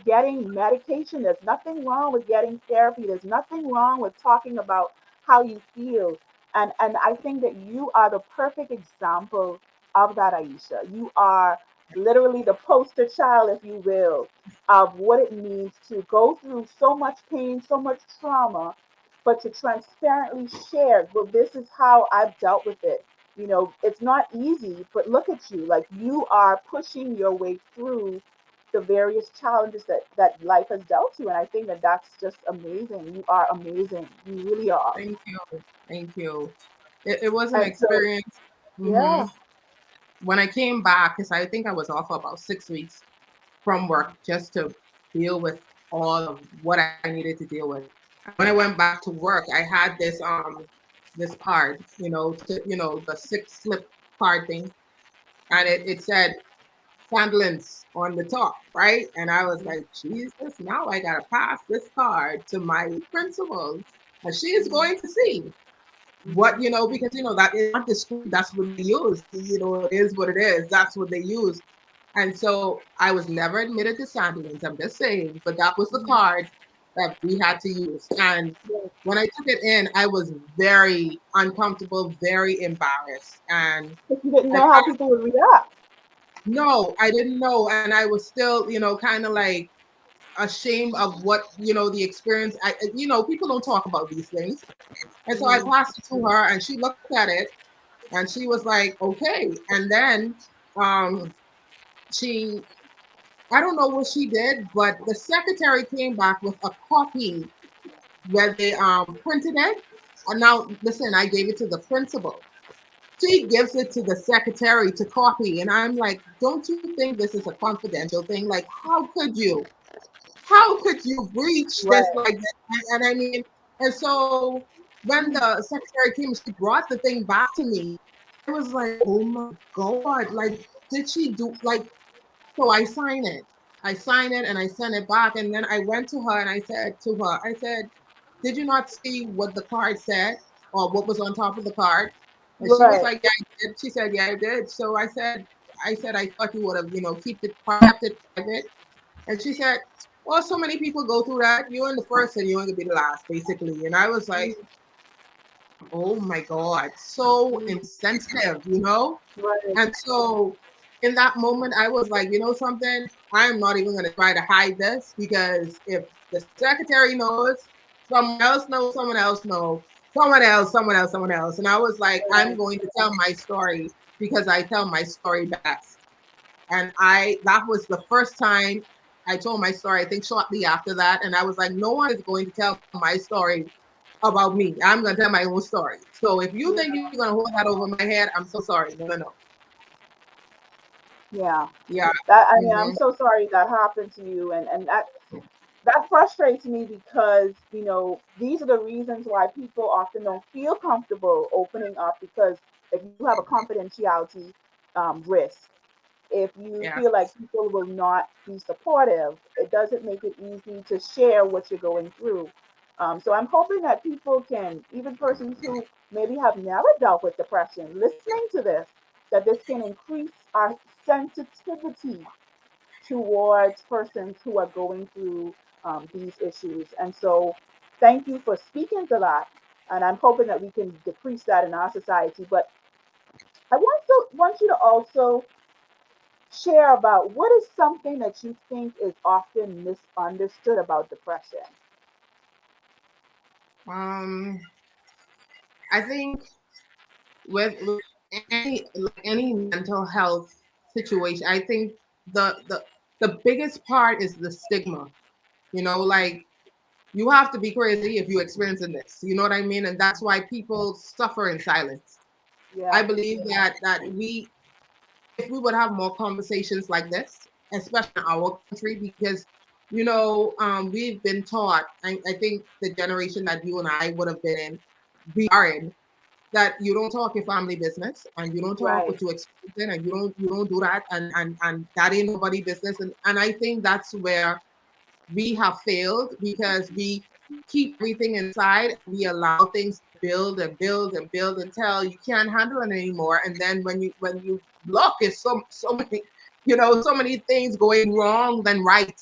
getting medication. There's nothing wrong with getting therapy. There's nothing wrong with talking about how you feel. And I think that you are the perfect example of that, Aisha. You are literally the poster child, if you will, of what it means to go through so much pain, so much trauma, but to transparently share, well, this is how I've dealt with it. It's not easy, but look at you. Like you are pushing your way through the various challenges that life has dealt you. And I think that that's just amazing. You are amazing. You really are. Thank you. Thank you. It was an And so, experience. yeah. hmm When I came back, because I think I was off for about 6 weeks from work just to deal with all of what I needed to deal with. And when I went back to work, I had this card, the sick slip card thing, and it said Sandlin's on the top, right? And I was like, Jesus, now I gotta pass this card to my principal, and she is Mhm, going to see mhm, because that is not discreet. That's what they use. It is what it is. That's what they use. And so I was never admitted to Sandlin's. I'm just saying, but that was the mhm. card that we had to use. And Yes. when I took it in, I was very uncomfortable, very embarrassed, and Because you didn't I know how passed. people would react. No, I didn't know, and I was still, kind of like ashamed of what the experience. People don't talk about these things, and so I Mm, passed it to her, and she looked at it, and she was like, "Okay." And then um, she, I don't know what she did, but the secretary came back with a copy where they printed it. And now, listen, I gave it to the principal. She gives it to the secretary to copy, and I'm like, "Don't you think this is a confidential thing? Like, how could you? How could you breach this right. like that?" And I mean, and so when the secretary came, she brought the thing back to me. I was like, "Oh my god! Like, did she do like?" So I sign it. I sign it and I send it back. And then I went to her and I said to her, I said, "Did you not see what the card said or what was on top of the card?" And she was Right. like, "Yeah, I did." She said, "Yeah, I did." So I said, "I thought you would have, kept it private." And she said, "Well, so many people go through that. You're in the first and you're going to be the last, basically." And I was like, Mm, "Oh my God, so mm, insensitive." right. And so in that moment, I was like, you know something? I'm not even going to try to hide this because if the secretary knows, someone else knows, someone else knows, someone else, someone else, someone else. And I was like, I'm Right. going to tell my story because I tell my story best. And that was the first time I told my story, I think shortly after that. And I was like, no one is going to tell my story about me. I'm going to tell my own story. So if you think Yeah. you're going to hold that over my head, I'm so sorry. No, no, no. Yeah. Yeah. I mean, I'm hmm so sorry that happened to you, and that frustrates me because these are the reasons why people often don't feel comfortable opening up, because if you have a confidentiality risk, if you Yeah. feel like people will not be supportive, it doesn't make it easy to share what you're going through. So I'm hoping that people can, even persons who maybe have never dealt with depression, listening to this, that this can increase our sensitivity towards persons who are going through these issues. And so, thank you for speaking to that. And I'm hoping that we can decrease that in our society. But I want you to also share about what is something that you think is often misunderstood about depression. Um, I think with any mental health situation, I think the biggest part is the stigma. You know, like you have to be crazy if you're experiencing this. You know what I mean? And that's why people suffer in silence. I Yeah, believe that we if we would have more conversations like this, especially in our country, because we've been taught. I think the generation that you and I would have been in, we are in, that you don't talk your family business and you don't talk right. what you experiencing and you don't do that and that ain't nobody business and I think that's where we have failed because we keep everything inside and we allow things to build and build and build until you can't handle it anymore. And then when you look, it's so many, so many things going wrong than right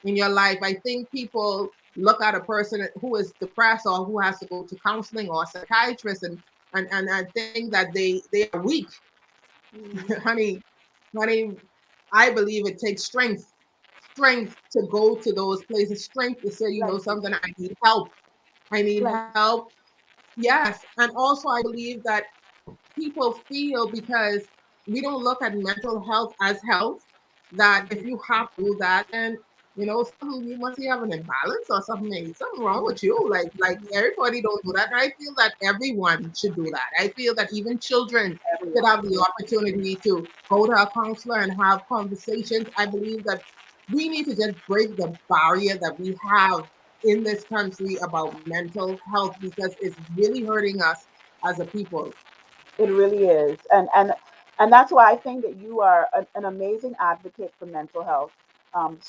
in your life. I think people look at a person who is depressed or who has to go to counseling or a psychiatrist and I think that they are weak. Mm, honey, honey, I believe it takes strength to go to those places, strength to say, plenty, something, I need help. I need plenty. help. Yes. And also, I believe that people feel because we don't look at mental health as health, that if you have to do that, then something you must have an imbalance or something wrong with you. Like everybody don't do that. And I feel that everyone should do that. I feel that even children should Everyone. have the opportunity to go to a counselor and have conversations. I believe that we need to just break the barrier that we have in this country about mental health because it's really hurting us as a people. It really is, and that's why I think that you are an amazing advocate for mental health,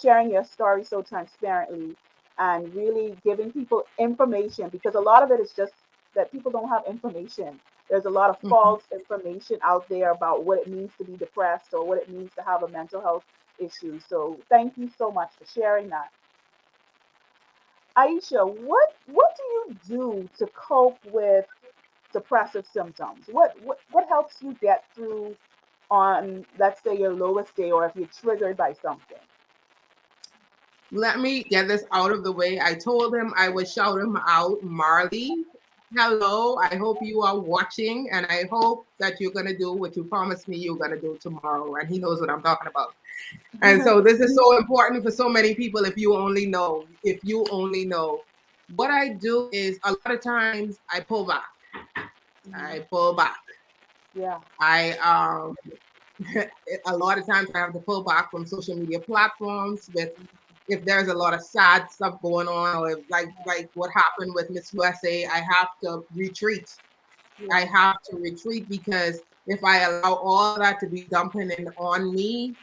sharing your story so transparently and really giving people information because a lot of it is just that people don't have information. There's a lot of Mhm. false information out there about what it means to be depressed or what it means to have a mental health issue. So thank you so much for sharing that. Aisha, what do you do to cope with depressive symptoms? What helps you get through on, let's say, your lowest day or if you're triggered by something? Let me get this out of the way. I told him I would shout him out. Marley, hello. I hope you are watching, and I hope that you're going to do what you promised me you're going to do tomorrow. And he knows what I'm talking about. And so this is so important for so many people. If you only know, if you only know. What I do is a lot of times I pull back. Mhm. I pull back. Yeah, I a lot of times I have to pull back from social media platforms with if there's a lot of sad stuff going on or if, like what happened with Miss USA, I have to retreat. I yeah, have to retreat because if I allow all that to be dumping in on me,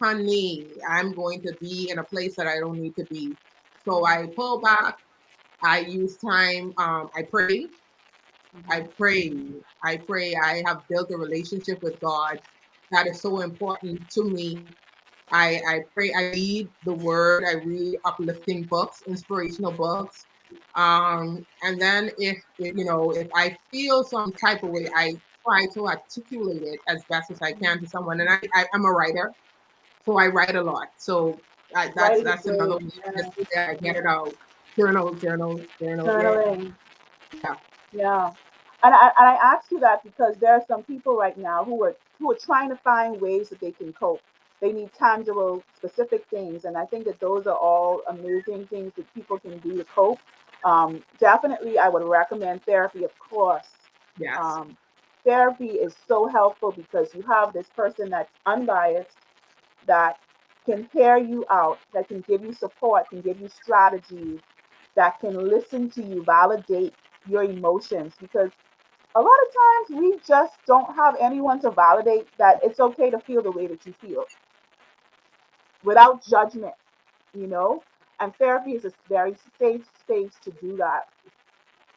honey, I'm going to be in a place that I don't need to be. So I pull back. I use time. I pray. I mhm, pray. I pray. I have built a relationship with God that is so important to me. I pray. I read the Word. I read uplifting books, inspirational books. And then if I feel some type of way, I try to articulate it as best as I can to someone. And I'm a writer, so I write a lot. So that's writing is that's another great. way. Yeah, Just yeah, I get it out. Journal, journal, journal. Yeah, journaling. yeah. Yeah, and I ask you that because there are some people right now who are trying to find ways that they can cope. They need tangible, specific things, and I think that those are all amazing things that people can do to cope. Definitely, I would recommend therapy, of course. Yes. Um, Therapy is so helpful because you have this person that's unbiased, that can hear you out, that can give you support, can give you strategies, that can listen to you, validate your emotions. Because a lot of times we just don't have anyone to validate that it's okay to feel the way that you feel without judgment, you know? And therapy is a very safe space to do that.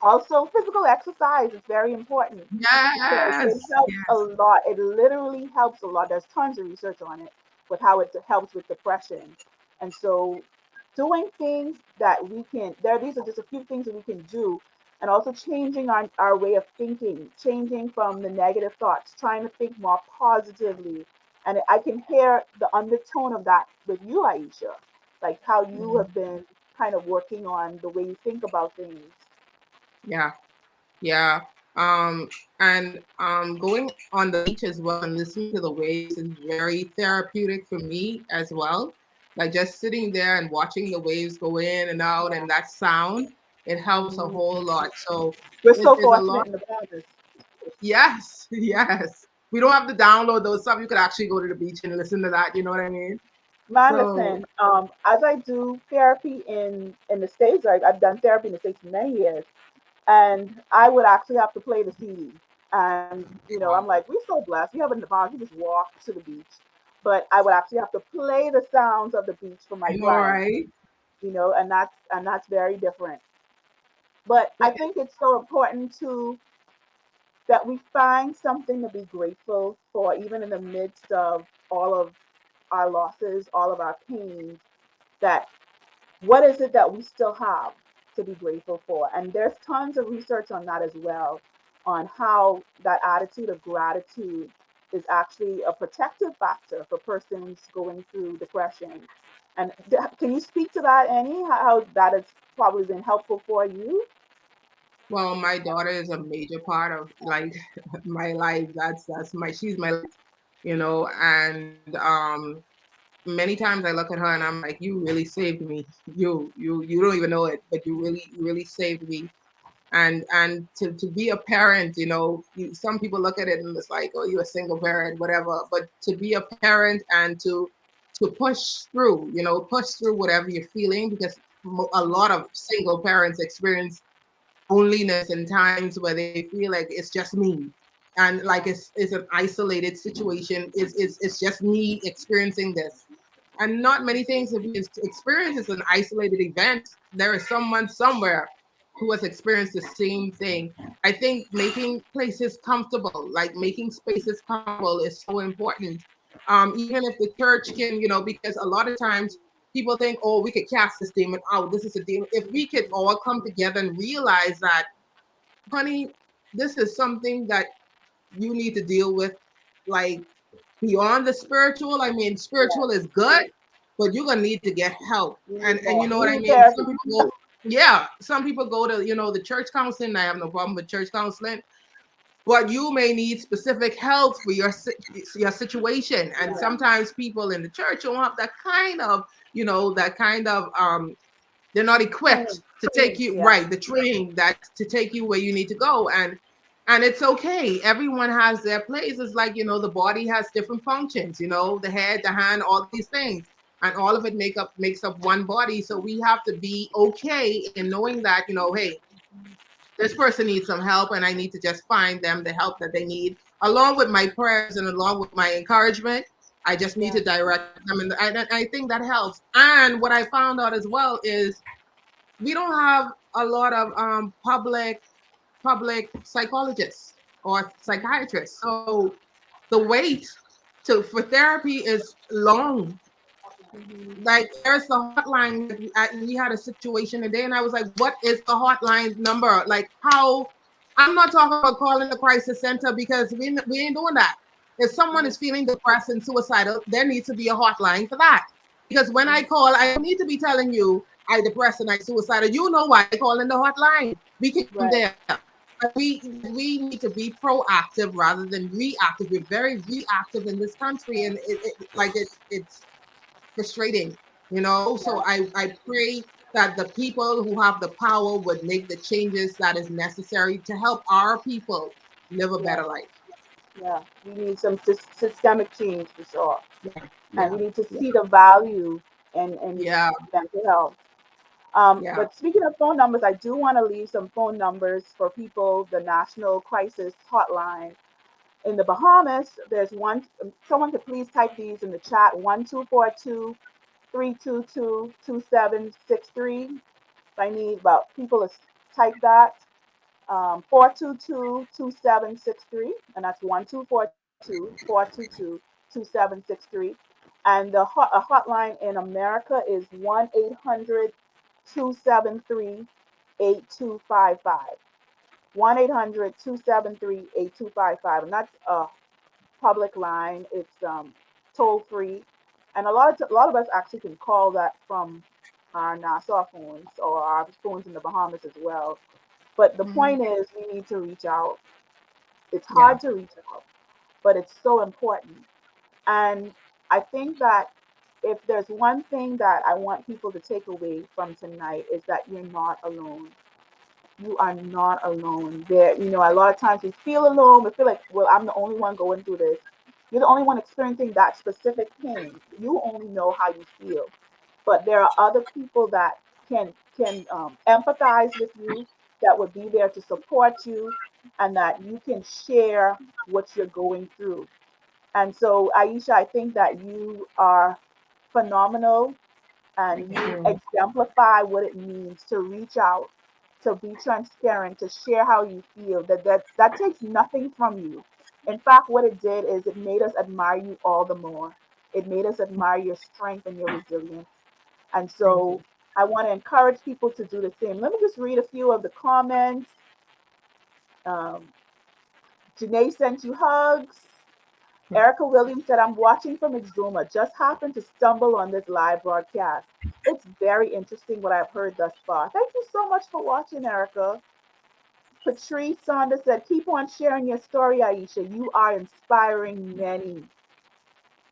Also, physical exercise is very important because it Yes. helps a Yes. lot. It literally helps a lot. There's tons of research on it. with how it helps with depression. And so doing things that we can there these are just a few things that we can do, and also changing our way of thinking, changing from the negative thoughts, trying to think more positively. And I can hear the undertone of that with you, Aisha, like how you have been kind of working on the way you think about things. Yeah. Yeah. Um, and going on the beach as well and listening to the waves is very therapeutic for me as well. Like just sitting there and watching the waves go in and out Yeah. and that sound, it helps a Mhm. whole lot. So We're it so is a lot. fortunate in the Bahamas. Yes, yes. We don't have to download those stuff. You could actually go to the beach and listen to that. You know what I mean? Man, So listen, as I do therapy in the States, I've done therapy in the States for many years, and I would actually have to play the CD. And, I'm wow. like, we're so blessed. We have it in the Bahamas, you just walk to the beach. But I would actually have to play the sounds of the beach for my I know, clients, right? and that's very different. But I But think it's so important to that we find something to be grateful for, even in the midst of all of our losses, all of our pains, that what is it that we still have to be grateful for? And there's tons of research on that as well, on how that attitude of gratitude is actually a protective factor for persons going through depression. And can you speak to that, Annie? How that has probably been helpful for you? well, my daughter is a major part of like my life. That's my she's my light, and many times I look at her and I'm like, you really saved me. You don't even know it, but you really saved me. And to be a parent, some people look at it and it's like, oh, you're a single parent, whatever. But to be a parent and to push through whatever you're feeling, because a lot of single parents experience loneliness and times where they feel like it's just me, and like Yeah, it's an isolated situation. It's just me experiencing this, and not many things that we experience is an isolated event. There is someone somewhere who has experienced the same thing. I think making places comfortable, like making spaces comfortable, is so important. Even if the church can, because a lot of times people think, oh, we could cast this demon out. This is a demon. If we could all come together and realize that, honey, this is something that you need to deal with, like beyond the spiritual. I mean, spiritual yes. is good, but you're gonna need to get help. You And you know you what I need mean? therapy. Some people go, yeah, some people go to, the church counseling. I have no problem with church counseling, but you may need specific help for your situation. And Yeah. sometimes people in the church don't have that kind of they're not equipped to take Training. you Yeah. right, the training that to take you where you need to go. And it's okay. Everyone has their place. It's like, the body has different functions, the head, the hand, all these things. And all of it makes up one body. So we have to be okay in knowing that, hey, this person needs some help and I need to just find them the help that they need, along with my prayers and along with my encouragement. I just need Yeah. to direct them. And I think that helps. And what I found out as well is we don't have a lot of public psychologists or psychiatrists. So the wait for therapy is long. Hmm. Like there's the hotline. Like we had a situation today, and I was like, "What is the hotline number? Like how?" I'm not talking about calling the crisis center because we ain't doing that. If someone is feeling depressed and suicidal, there needs to be a hotline for that. Because when I call, I don't need to be telling you I depressed and I suicidal. You know why I call in the hotline. We can come Right. there. But we need to be proactive rather than reactive. We're very reactive in this country, and it's frustrating, So Yeah. I pray that the people who have the power would make the changes that is necessary to help our people live a Yeah. better life. Yeah. We need some systemic change for sure, Yeah, and yeah, we need to yeah, see the value in yeah, mental health. yeah. But speaking of phone numbers, I do want to leave some phone numbers for people. The National Crisis Hotline in the Bahamas. There's one. Someone could please type these in the chat: 1-242-322-2763. I need about people to type that. 422-2763, and that's 1242-422-2763. And a hotline in America is 1-800-273-8255. 1-800-273-8255. And that's a public line. It's toll free. And a lot of us actually can call that from our Nassau phones or our phones in the Bahamas as well. But the Mhm. point is, we need to reach out. It's Yeah. hard to reach out, but it's so important. And I think that if there's one thing that I want people to take away from tonight is that you're not alone. You are not alone. A lot of times we feel alone. We feel like, well, I'm the only one going through this. You're the only one experiencing that specific pain. You only know how you feel. But there are other people that can empathize with you, that would be there to support you, and that you can share what you're going through. And so, Aisha, I think that you are phenomenal, and Thank you you. exemplify what it means to reach out, to be transparent, to share how you feel. That takes nothing from you. In fact, what it did is it made us admire you all the more. It made us admire your strength and your resilience. And Thank so you. I want to encourage people to do the same. Let me just read a few of the comments. Um, Janae sent you hugs. Erica Williams said, I'm watching from Exuma. Just happened to stumble on this live broadcast. It's very interesting what I've heard thus far. Thank you so much for watching, Erica. Patrice Saunders said, keep on sharing your story, Aisha. You are inspiring many.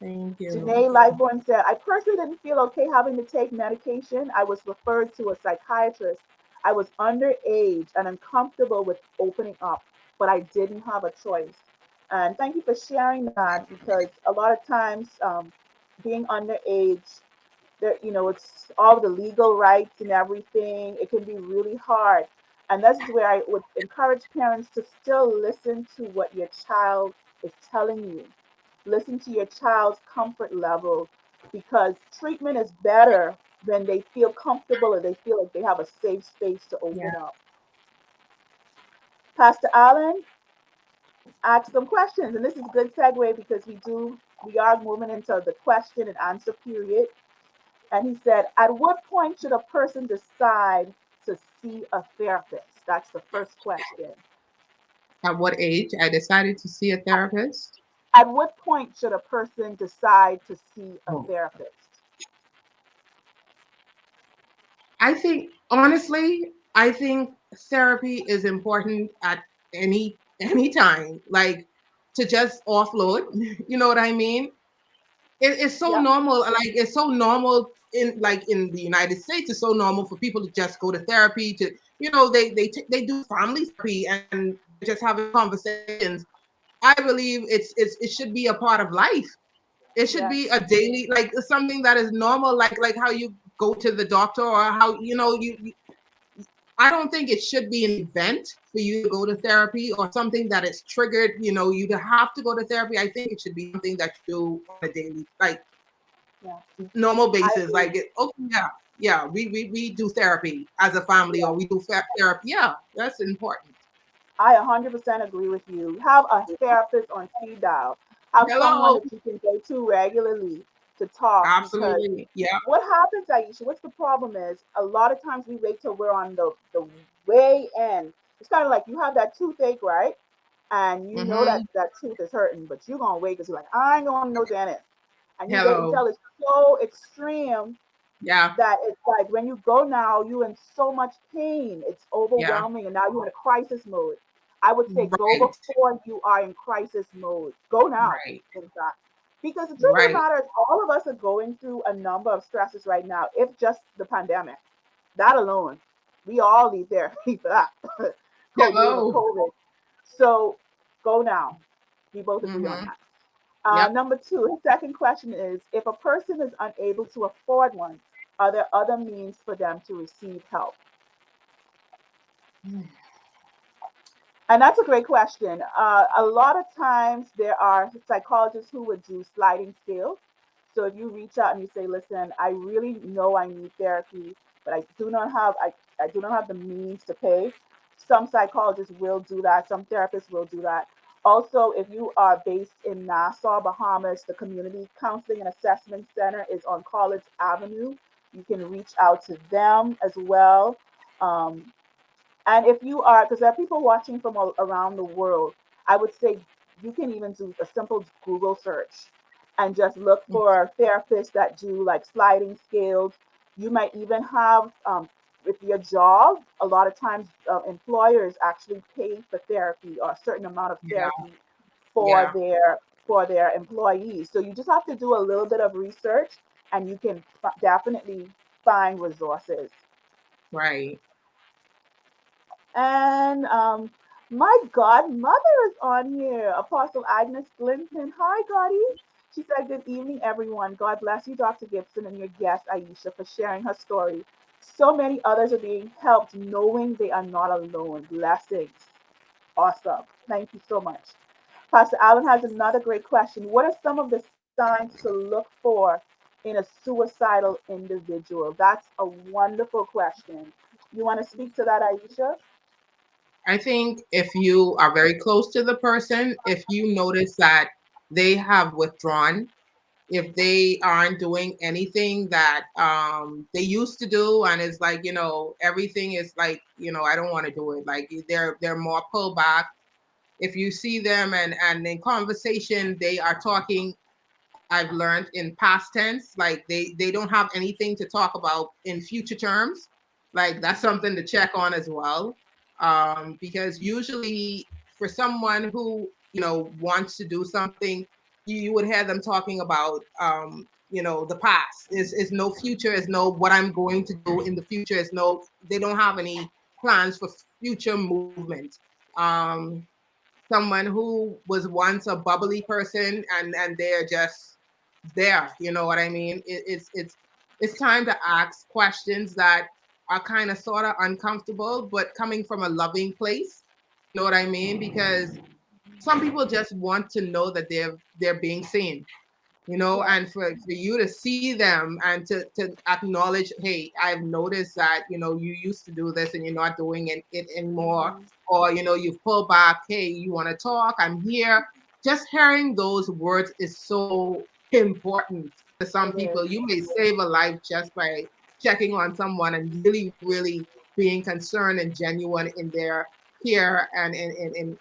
Thank you. Janae Lightborn said, I personally didn't feel okay having to take medication. I was referred to a psychiatrist. I was underage and uncomfortable with opening up, but I didn't have a choice. And thank you for sharing that, because a lot of times, being underage, it's all the legal rights and everything. It can be really hard. And this is where I would encourage parents to still listen to what your child is telling you. Listen to your child's comfort level, because treatment is better when they feel comfortable or they feel like they have a safe space to Yeah. open up. Pastor Allen asked some questions, and this is a good segue because we are moving into the question and answer period. And he said, at what point should a person decide to see a therapist? That's the first question. At what age I decided to see a therapist? At what point should a person decide to see a Oh. therapist? I think honestly, I think therapy is important at any time. Like to just offload, you know what I mean? It's so Yep. normal. Like it's so normal in the United States. It's so normal for people to just go to therapy. To they do family therapy and they're just having conversations. I believe it should be a part of life. It should Yes. be a daily, like something that is normal, like how you go to the doctor, or how you I don't think it should be an event for you to go to therapy, or something that is triggered, you to have to go to therapy. I think it should be something that you do on a daily, like Yes. normal I basis. agree. Like okay, yeah, we do therapy as a family, Yeah. or we do therapy. Yeah, that's important. I 100% agree with you. Have a therapist on speed dial. Have someone Hello. that you can go to regularly to talk, because Absolutely. Yeah. what happens, Aisha, what's the problem is a lot of times we wait till we're on the way end. It's kind of like you have that toothache, right? And you know that Hmm. that tooth is hurting, but you're going to wait because you're like, I ain't going to no dentist. And you wait Hello. until it's so extreme Yeah. that it's like when you go now, you're in so much pain. It's Yeah. overwhelming, and now you're in a crisis mode. I would say go Right. before you are in crisis mode. Go now, Right. in fact. Because the truth of the Right. matter is, all of us are going through a number of stresses right now. If just the pandemic, that alone, we all need therapy for that. Dealing with Hello. COVID. So go now. We both agree on Hmm. that. Yep. Number two, his second question is, if a person is unable to afford one, are there other means for them to receive help? And that's a great question. A lot of times there are psychologists who would do sliding scales. So if you reach out and you say, listen, I really know I need therapy, but I do not have the means to pay. Some psychologists will do that. Some therapists will do that. Also, if you are based in Nassau, Bahamas, the Community Counseling and Assessment Center is on College Avenue. You can reach out to them as well. Um, and if you are, because there are people watching from all around the world, I would say you can even do a simple Google search and just look for therapists that do like sliding scales. You might even have, with your job, a lot of times employers actually pay for therapy or a certain amount of Yeah. therapy for Yeah. their employees. So you just have to do a little bit of research, and you can definitely find resources. Right. And my godmother is on here, Apostle Agnes Glinton. Hi, Goddie. She said, "Good evening, everyone. God bless you, Dr. Gibson, and your guest, Ayesha, for sharing her story. So many others are being helped knowing they are not alone. Blessings." Awesome. Thank you so much. Pastor Allen has another great question. What are some of the signs to look for in a suicidal individual? That's a wonderful question. You want to speak to that, Aisha? I think if you are very close to the person, if you notice that they have withdrawn, if they aren't doing anything that they used to do, and it's like, everything is like, I don't want to do it. Like they're more pulled back. If you see them and in conversation they are talking, I've learned in past tense, like they don't have anything to talk about in future terms. Like that's something to check on as well. Because usually for someone who, wants to do something, you would hear them talking about, the past is no future, is no what I'm going to do in the future, is no, they don't have any plans for future movement. Um, Someone who was once a bubbly person and they're just there, you know what I mean? It's time to ask questions that are kind of sort of uncomfortable, but coming from a loving place. You know what I mean? Because some people just want to know that they're being seen, Yes. and for you to see them and to acknowledge, hey, I've noticed that, you used to do this and you're not doing it anymore, Mhm. or, you've pulled back, hey, you want to talk, I'm here. Just hearing those words is so important to some It is. people. You may save a life just by checking on someone and really, really being concerned and genuine in their care and in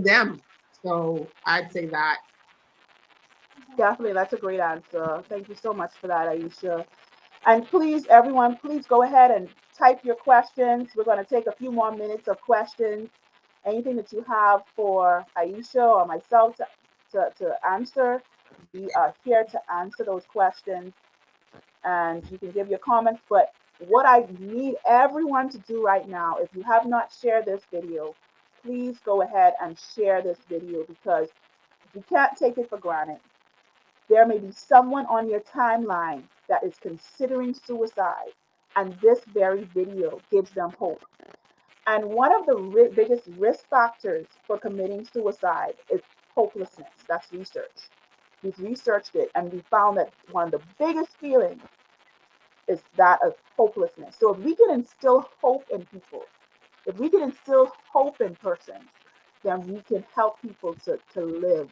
them. So I'd say that. Definitely, that's a great answer. Thank you so much for that, Aisha. And please, everyone, please go ahead and type your questions. We're going to take a few more minutes of questions. Anything that you have for Aisha or myself to answer, we are here to answer those questions. And you can give your comments. But what I need everyone to do right now, if you have not shared this video, please go ahead and share this video because you can't take it for granted. There may be someone on your timeline that is considering suicide, and this very video gives them hope. And one of the biggest risk factors for committing suicide is hopelessness. That's research. We've researched it and we found that one of the biggest feelings is that of hopelessness. So if we can instill hope in people, if we can instill hope in persons, then we can help people to live,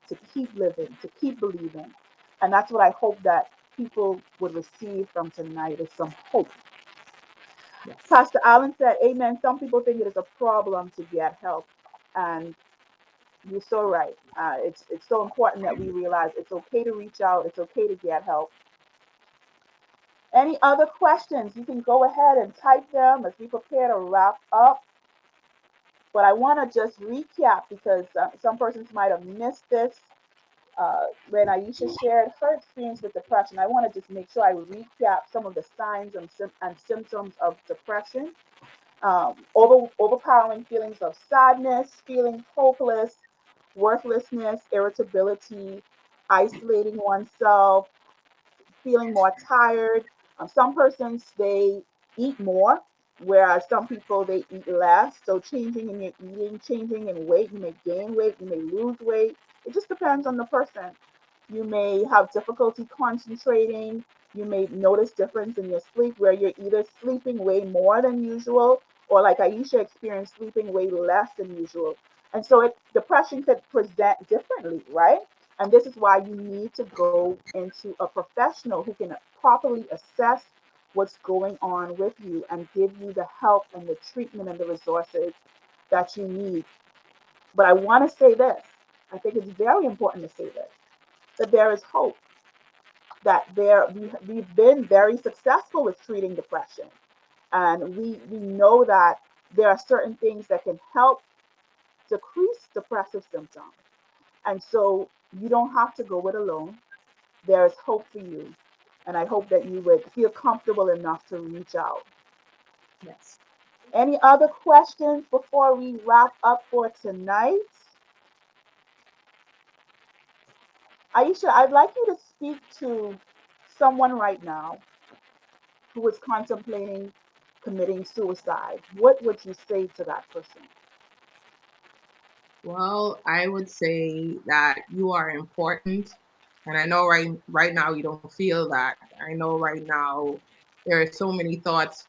to keep living, to keep believing. And that's what I hope that people would receive from tonight is some hope. Yes. Pastor Allen said, Amen. Some people think it is a problem to get help. And you're so right. It's so important that we realize it's okay to reach out, it's okay to get help. Any other questions? You can go ahead and type them as we prepare to wrap up. But I want to just recap because some persons might have missed this. When Aisha shared her experience with depression, I want to just make sure I recap some of the signs and symptoms of depression. Overpowering feelings of sadness, feeling hopeless, worthlessness, irritability, isolating oneself, feeling more tired. Some persons they eat more, whereas some people they eat less. So changing in your eating, changing in weight, you may gain weight, you may lose weight. It just depends on the person. You may have difficulty concentrating. You may notice difference in your sleep where you're either sleeping way more than usual or like Aisha experienced sleeping way less than usual. And so depression could present differently, right? And this is why you need to go into a professional who can properly assess what's going on with you and give you the help and the treatment and the resources that you need. But I want to say this. I think it's very important to say this, that there is hope, that we've been very successful with treating depression. And we know that there are certain things that can help decrease depressive symptoms. And so you don't have to go it alone. There is hope for you. And I hope that you would feel comfortable enough to reach out. Yes. Any other questions before we wrap up for tonight? Aisha, I'd like you to speak to someone right now who is contemplating committing suicide. What would you say to that person? Well, I would say that you are important. And I know right now you don't feel that. I know right now there are so many thoughts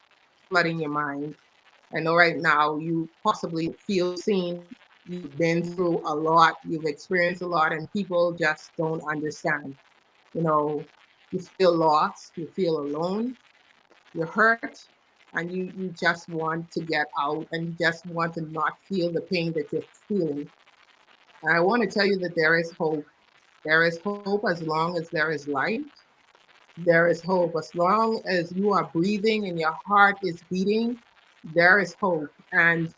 flooding your mind. I know right now you possibly feel seen. You've been through a lot, you've experienced a lot, and people just don't understand. You know, you feel lost, you feel alone, you're hurt, and you just want to get out and you just want to not feel the pain that you're feeling. And I want to tell you that there is hope. There is hope as long as there is life. There is hope. As long as you are breathing and your heart is beating, there is hope. And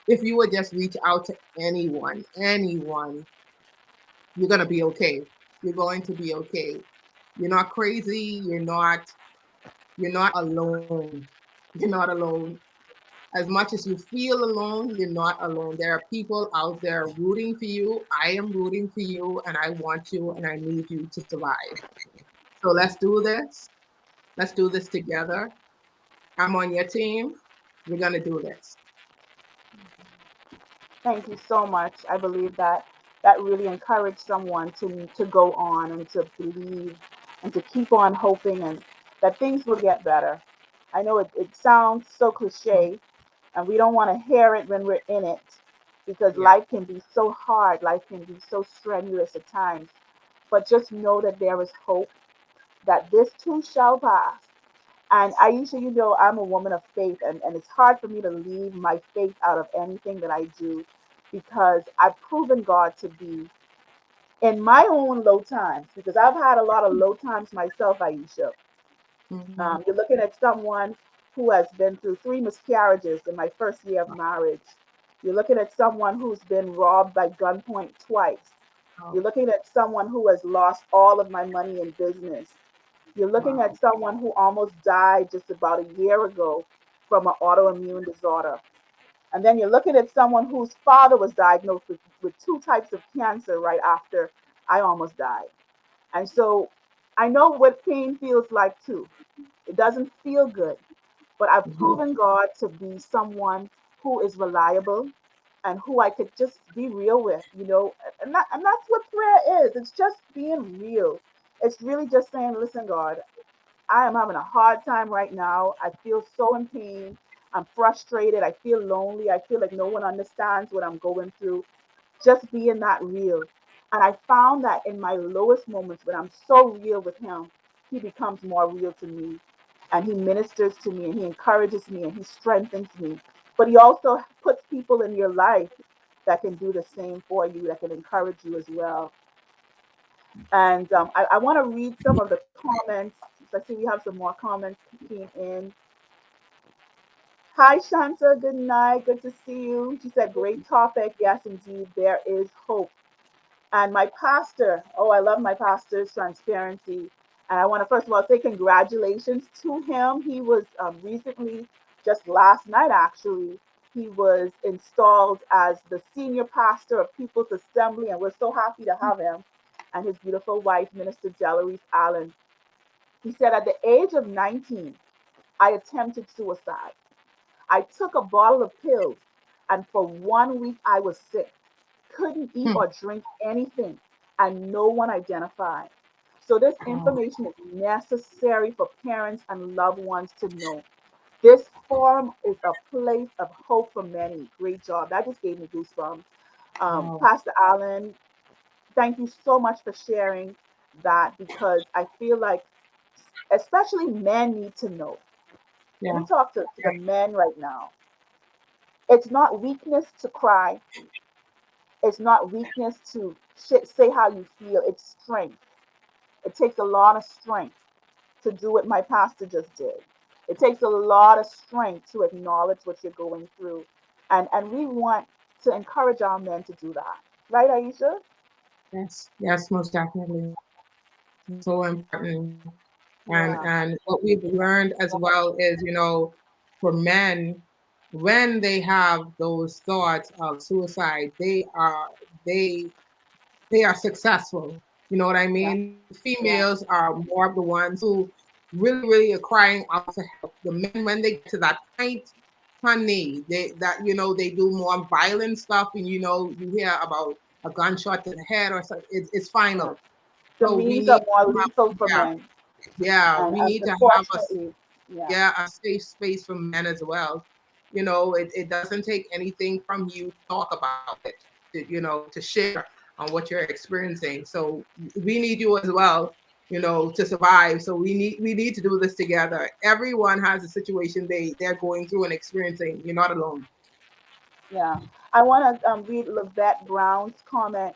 if you would just reach out to anyone, you're going to be okay. You're going to be okay. You're not crazy. You're not alone. You're not alone. As much as you feel alone, you're not alone. There are people out there rooting for you. I am rooting for you, and I want you, and I need you to survive. So let's do this. Let's do this together. I'm on your team. We're going to do this. Thank you so much. I believe that that really encouraged someone to go on and to believe and to keep on hoping and that things will get better. I know it sounds so cliche and we don't want to hear it when we're in it because Yeah. life can be so hard, life can be so strenuous at times. But just know that there is hope, that this too shall pass. And Aisha, you know, I'm a woman of faith, and it's hard for me to leave my faith out of anything that I do because I've proven God to be in my own low times, because I've had a lot of low times myself, Aisha. Mm-hmm. You're looking at someone who has been through three miscarriages in my first year of marriage. You're looking at someone who's been robbed by gunpoint twice. Oh, You're looking at someone who has lost all of my money in business. You're looking wow. at someone who almost died just about a year ago from an autoimmune disorder. And then you're looking at someone whose father was diagnosed with two types of cancer right after I almost died. And so I know what pain feels like too. It doesn't feel good, but I've Mm-hmm. proven God to be someone who is reliable and who I could just be real with, you know. And that's what prayer is. It's just being real. It's really just saying, listen, God, I am having a hard time right now. I feel so in pain. I'm frustrated. I feel lonely. I feel like no one understands what I'm going through. Just being that real. And I found that in my lowest moments, when I'm so real with Him, He becomes more real to me. And He ministers to me and He encourages me and He strengthens me. But He also puts people in your life that can do the same for you, that can encourage you as well. And I want to read some of the comments. So I see we have some more comments came in. Hi, Shanta. Good night. Good to see you. She said, great topic. Yes, indeed, there is hope. And my pastor, oh, I love my pastor's transparency. And I want to first of all say congratulations to him. He was recently, just last night actually, he was installed as the senior pastor of People's Assembly, and we're so happy to have him and his beautiful wife, Minister Delarice Allen. He said, at the age of 19, I attempted suicide. I took a bottle of pills, and for 1 week, I was sick, couldn't eat Hmm. or drink anything, and no one identified. So, this Oh, information is necessary for parents and loved ones to know. This forum is a place of hope for many. Great job. That just gave me goosebumps. Wow. Pastor Allen, thank you so much for sharing that, because I feel like, especially men need to know. Let me Yeah. talk to the men right now. It's not weakness to cry, it's not weakness to say how you feel, it's strength. It takes a lot of strength to do what my pastor just did. It takes a lot of strength to acknowledge what you're going through. And we want to encourage our men to do that. Right, Aisha? Yes. Yes, most definitely. It's so important. Yeah, And what we've learned as well is, for men, when they have those thoughts of suicide, they they are successful. You know what I yeah, mean? yeah, Females are more of the ones who really are crying out for help. The men, when they get to that point, honey, they do more violent stuff, and you hear about a gunshot to the head or something. It's yeah. final. The So we means are need more to have, lethal for yeah, men. yeah, And we need to have unfortunately, yeah, a safe space for men as well. It doesn't take anything from you to talk about it, to share on what you're experiencing. So we need you as well, to survive. So we need to do this together. Everyone has a situation they're going through and experiencing. You're not alone. yeah. I want to read Lavette Brown's comment.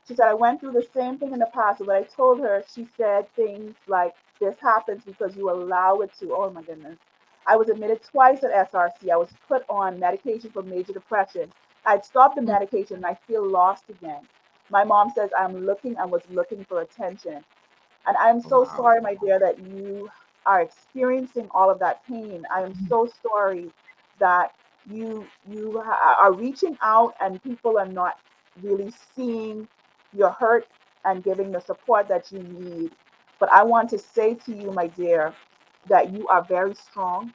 She said, I went through the same thing in the past. But I told her, she said things like, this happens because you allow it to. Oh my goodness. I was admitted twice at SRC. I was put on medication for major depression. I'd stopped the Mm. medication and I feel lost again. My mom says I was looking for attention. And I'm so Wow. sorry, my dear, that you are experiencing all of that pain. I am so sorry that are reaching out and people are not really seeing your hurt and giving the support that you need. But I want to say to you, my dear, that you are very strong,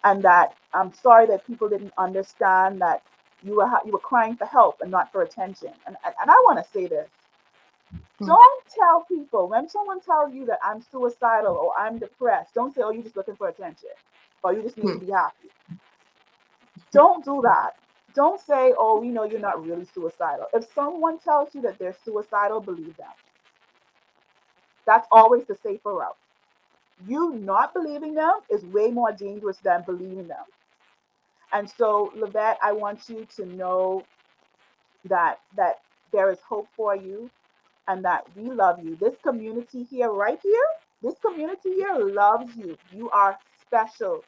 and that I'm sorry that people didn't understand that you were crying for help and not for attention. And I want to say this: Mm. don't tell people when someone tells you that I'm suicidal or I'm depressed, don't say, oh, you're just looking for attention or you just need to Mm. be happy. Don't do that. Don't say, oh, we know you're not really suicidal. If someone tells you that they're suicidal, believe them. That's always the safer route. You not believing them is way more dangerous than believing them. And so, Lavette, I want you to know that there is hope for you, and that we love you. This community here, right here, this community here loves you. You are special.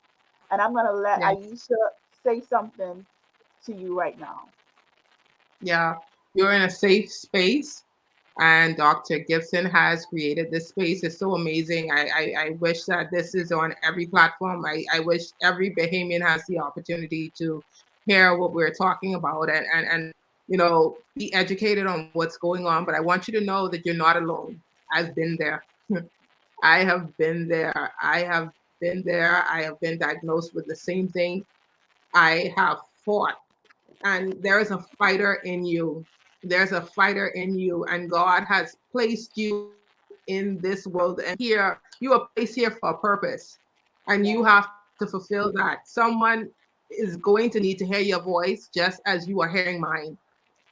And I'm going to let Yes. Ayesha say something to you right now. Yeah. You're in a safe space, and Dr. Gibson has created this space. It's so amazing. I wish that this is on every platform. I wish every Bahamian has the opportunity to hear what we're talking about, and be educated on what's going on. But I want you to know that you're not alone. I've been there. I have been there. I have been there. I have been diagnosed with the same thing. I have fought, and there is a fighter in you. There's a fighter in you, and God has placed you in this world, and you are placed here for a purpose, and Yeah, you have to fulfill that. Someone is going to need to hear your voice just as you are hearing mine.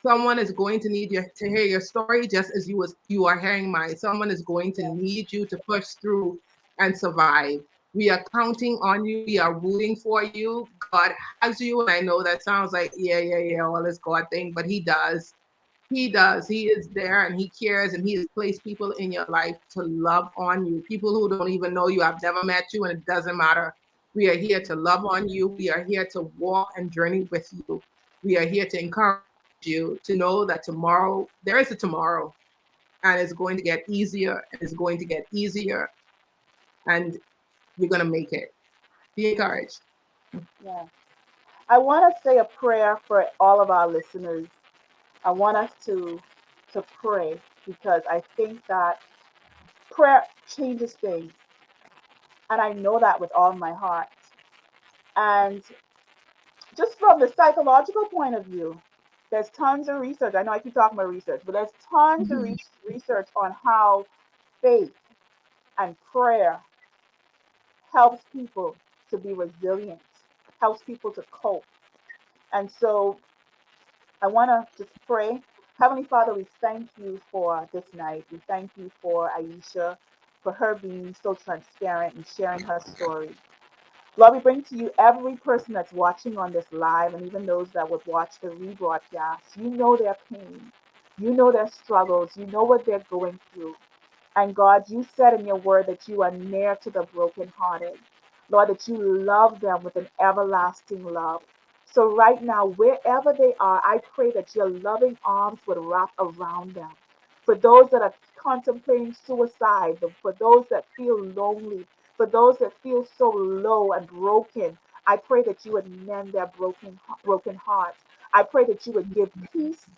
Someone is going to need you to hear your story just as you are hearing mine. Someone is going to yeah, need you to push through and survive. We are counting on you. We are rooting for you. God has you. And I know that sounds like, yeah, all this God thing, but He does. He does. He is there and He cares, and He has placed people in your life to love on you. People who don't even know you. I've never met you, and it doesn't matter. We are here to love on you. We are here to walk and journey with you. We are here to encourage you to know that tomorrow, there is a tomorrow, and it's going to get easier, and it's going to get easier, and you're going to make it. Be encouraged. yeah. I want to say a prayer for all of our listeners. I want us to pray, because I think that prayer changes things. And I know that with all my heart. And just from the psychological point of view, there's tons of research. I know I keep talking about research, but there's tons of research on how faith and prayer helps people to be resilient, helps people to cope. And so I want to just pray. Heavenly Father, we thank you for this night. We thank you for Ayesha, for her being so transparent and sharing her story. Lord, we bring to you every person that's watching on this live and even those that would watch the rebroadcast. You know their pain. You know their struggles. You know what they're going through. And God, you said in your word that you are near to the brokenhearted. Lord, that you love them with an everlasting love. So, right now, wherever they are, I pray that your loving arms would wrap around them. For those that are contemplating suicide, for those that feel lonely, for those that feel so low and broken, I pray that you would mend their broken hearts. I pray that you would give peace,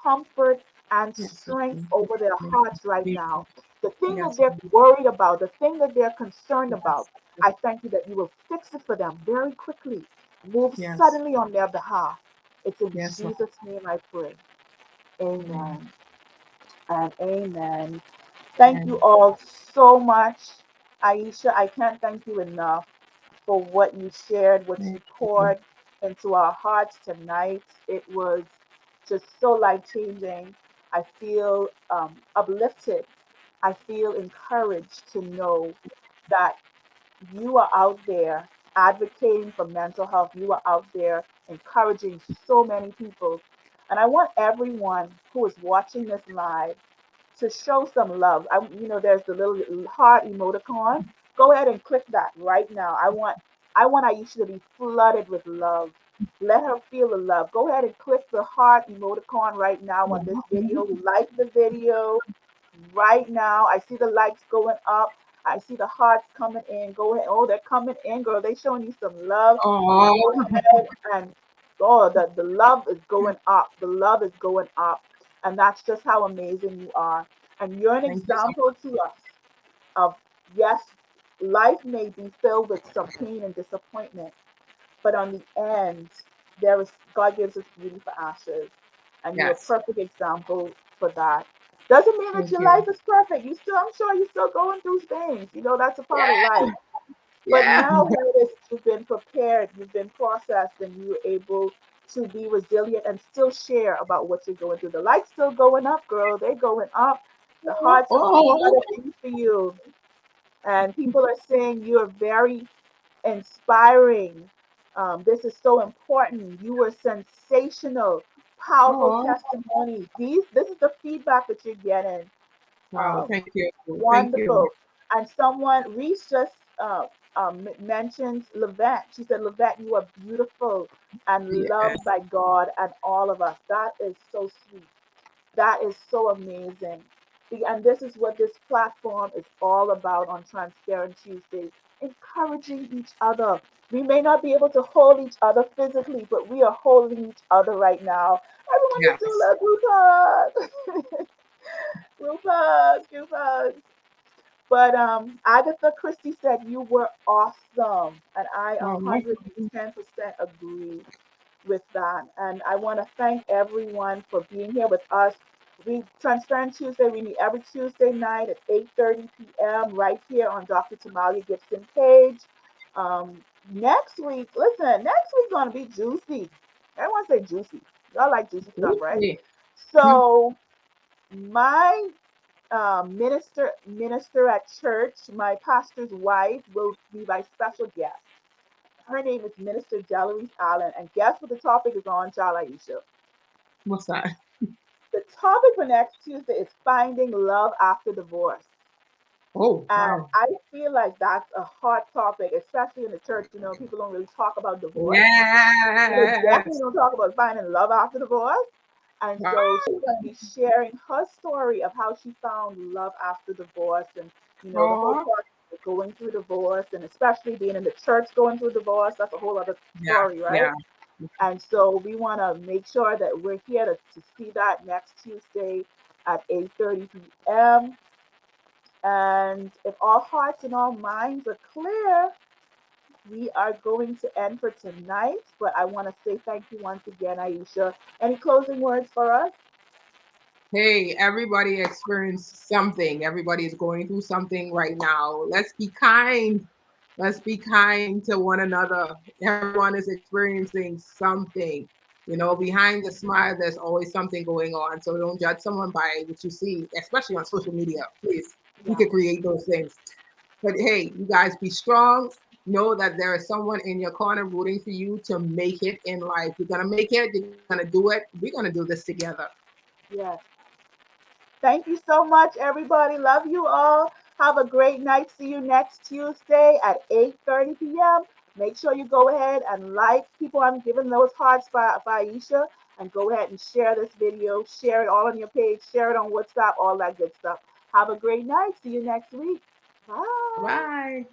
comfort, and Yes, strength Lord. over their Yes, hearts right Jesus. now. The thing that Yes, they're Lord. worried about, the thing that they're concerned about, Yes, I thank you that you will fix it for them very quickly. Move yes, suddenly on their behalf. It's in yes, Lord. Jesus' name I pray. Amen. Amen and amen. Thank you Amen. all so much. Aisha, I can't thank you enough for what you shared, what you Thank you. poured into our hearts tonight. It was just so life changing. I feel uplifted. I feel encouraged to know that you are out there advocating for mental health. You are out there encouraging so many people. And I want everyone who is watching this live to show some love. There's the little heart emoticon. Go ahead and click that right now. I want Aisha to be flooded with love. Let her feel the love. Go ahead and click the heart emoticon right now on this video. Like the video right now. I see the likes going up. I see the hearts coming in. Go ahead. Oh, they're coming in, girl. They showing you some love. Oh, Go ahead and oh, the love is going up. The love is going up. And that's just how amazing you are. And you're an thank you so example to us of yes, life may be filled with some pain and disappointment, but on the end, there is God gives us beauty for ashes, and much. you're a Yes. perfect example for that. Doesn't mean that Thank your you. life is perfect. I'm sure you're still going through things. That's a part of Yeah. life. But Yeah. now here it is, you've been prepared, you've been processed, and you're able to be resilient and still share about what you're going through. The lights still going up, girl. They're going up. The Oh, hearts are doing oh, other things for you. And people are saying you're very inspiring. This is so important. You were sensational, powerful oh. testimony. This is the feedback that you're getting. Wow. Um, Thank you. Thank you. Wonderful. And someone, Reese just mentioned Lavette. She said, Lavette, you are beautiful and Yes. loved by God and all of us. That is so sweet. That is so amazing. And this is what this platform is all about on Transparent Tuesday, encouraging each other. We may not be able to hold each other physically, but we are holding each other right now. Everyone just do Yes. a group hug. Group hugs, group hugs. But Agatha Christie said you were awesome, and I Oh, 110% agree with that. And I want to thank everyone for being here with us. We Transparent Tuesday. We meet every Tuesday night at 8:30 p.m. right here on Dr. Tamalia Gibson page. Next week, listen. Next week's gonna be juicy. Everyone say juicy. Y'all like juicy stuff, right? okay. Hmm. So my minister at church, my pastor's wife, will be my special guest. Her name is Minister Delarice Allen. And guess what the topic is on, Child Aisha? What's that? The topic for next Tuesday is finding love after divorce. Oh, And wow. I feel like that's a hot topic, especially in the church. People don't really talk about divorce. They definitely Yes. don't talk about finding love after divorce. And Wow. so she's going to be sharing her story of how she found love after divorce and, the whole Oh, process of going through divorce and especially being in the church going through divorce. That's a whole other yeah. story, right? Yeah. And so we want to make sure that we're here to see that next Tuesday at 8:30 p.m. And if all hearts and all minds are clear, we are going to end for tonight, but I want to say thank you once again, Aisha. Any closing words for us? Hey, everybody experienced something. Everybody is going through something right now. Let's be kind. Let's be kind to one another. Everyone is experiencing something. Behind the smile, there's always something going on. So don't judge someone by what you see, especially on social media. Please, we Yeah. could create those things. But hey, you guys be strong. Know that there is someone in your corner rooting for you to make it in life. You're going to make it. You're going to do it. We're going to do this together. Yes. Thank you so much, everybody. Love you all. Have a great night. See you next Tuesday at 8:30 p.m. Make sure you go ahead and like people. I'm giving those hearts by Aisha. And go ahead and share this video. Share it all on your page. Share it on WhatsApp, all that good stuff. Have a great night. See you next week. Bye. Bye.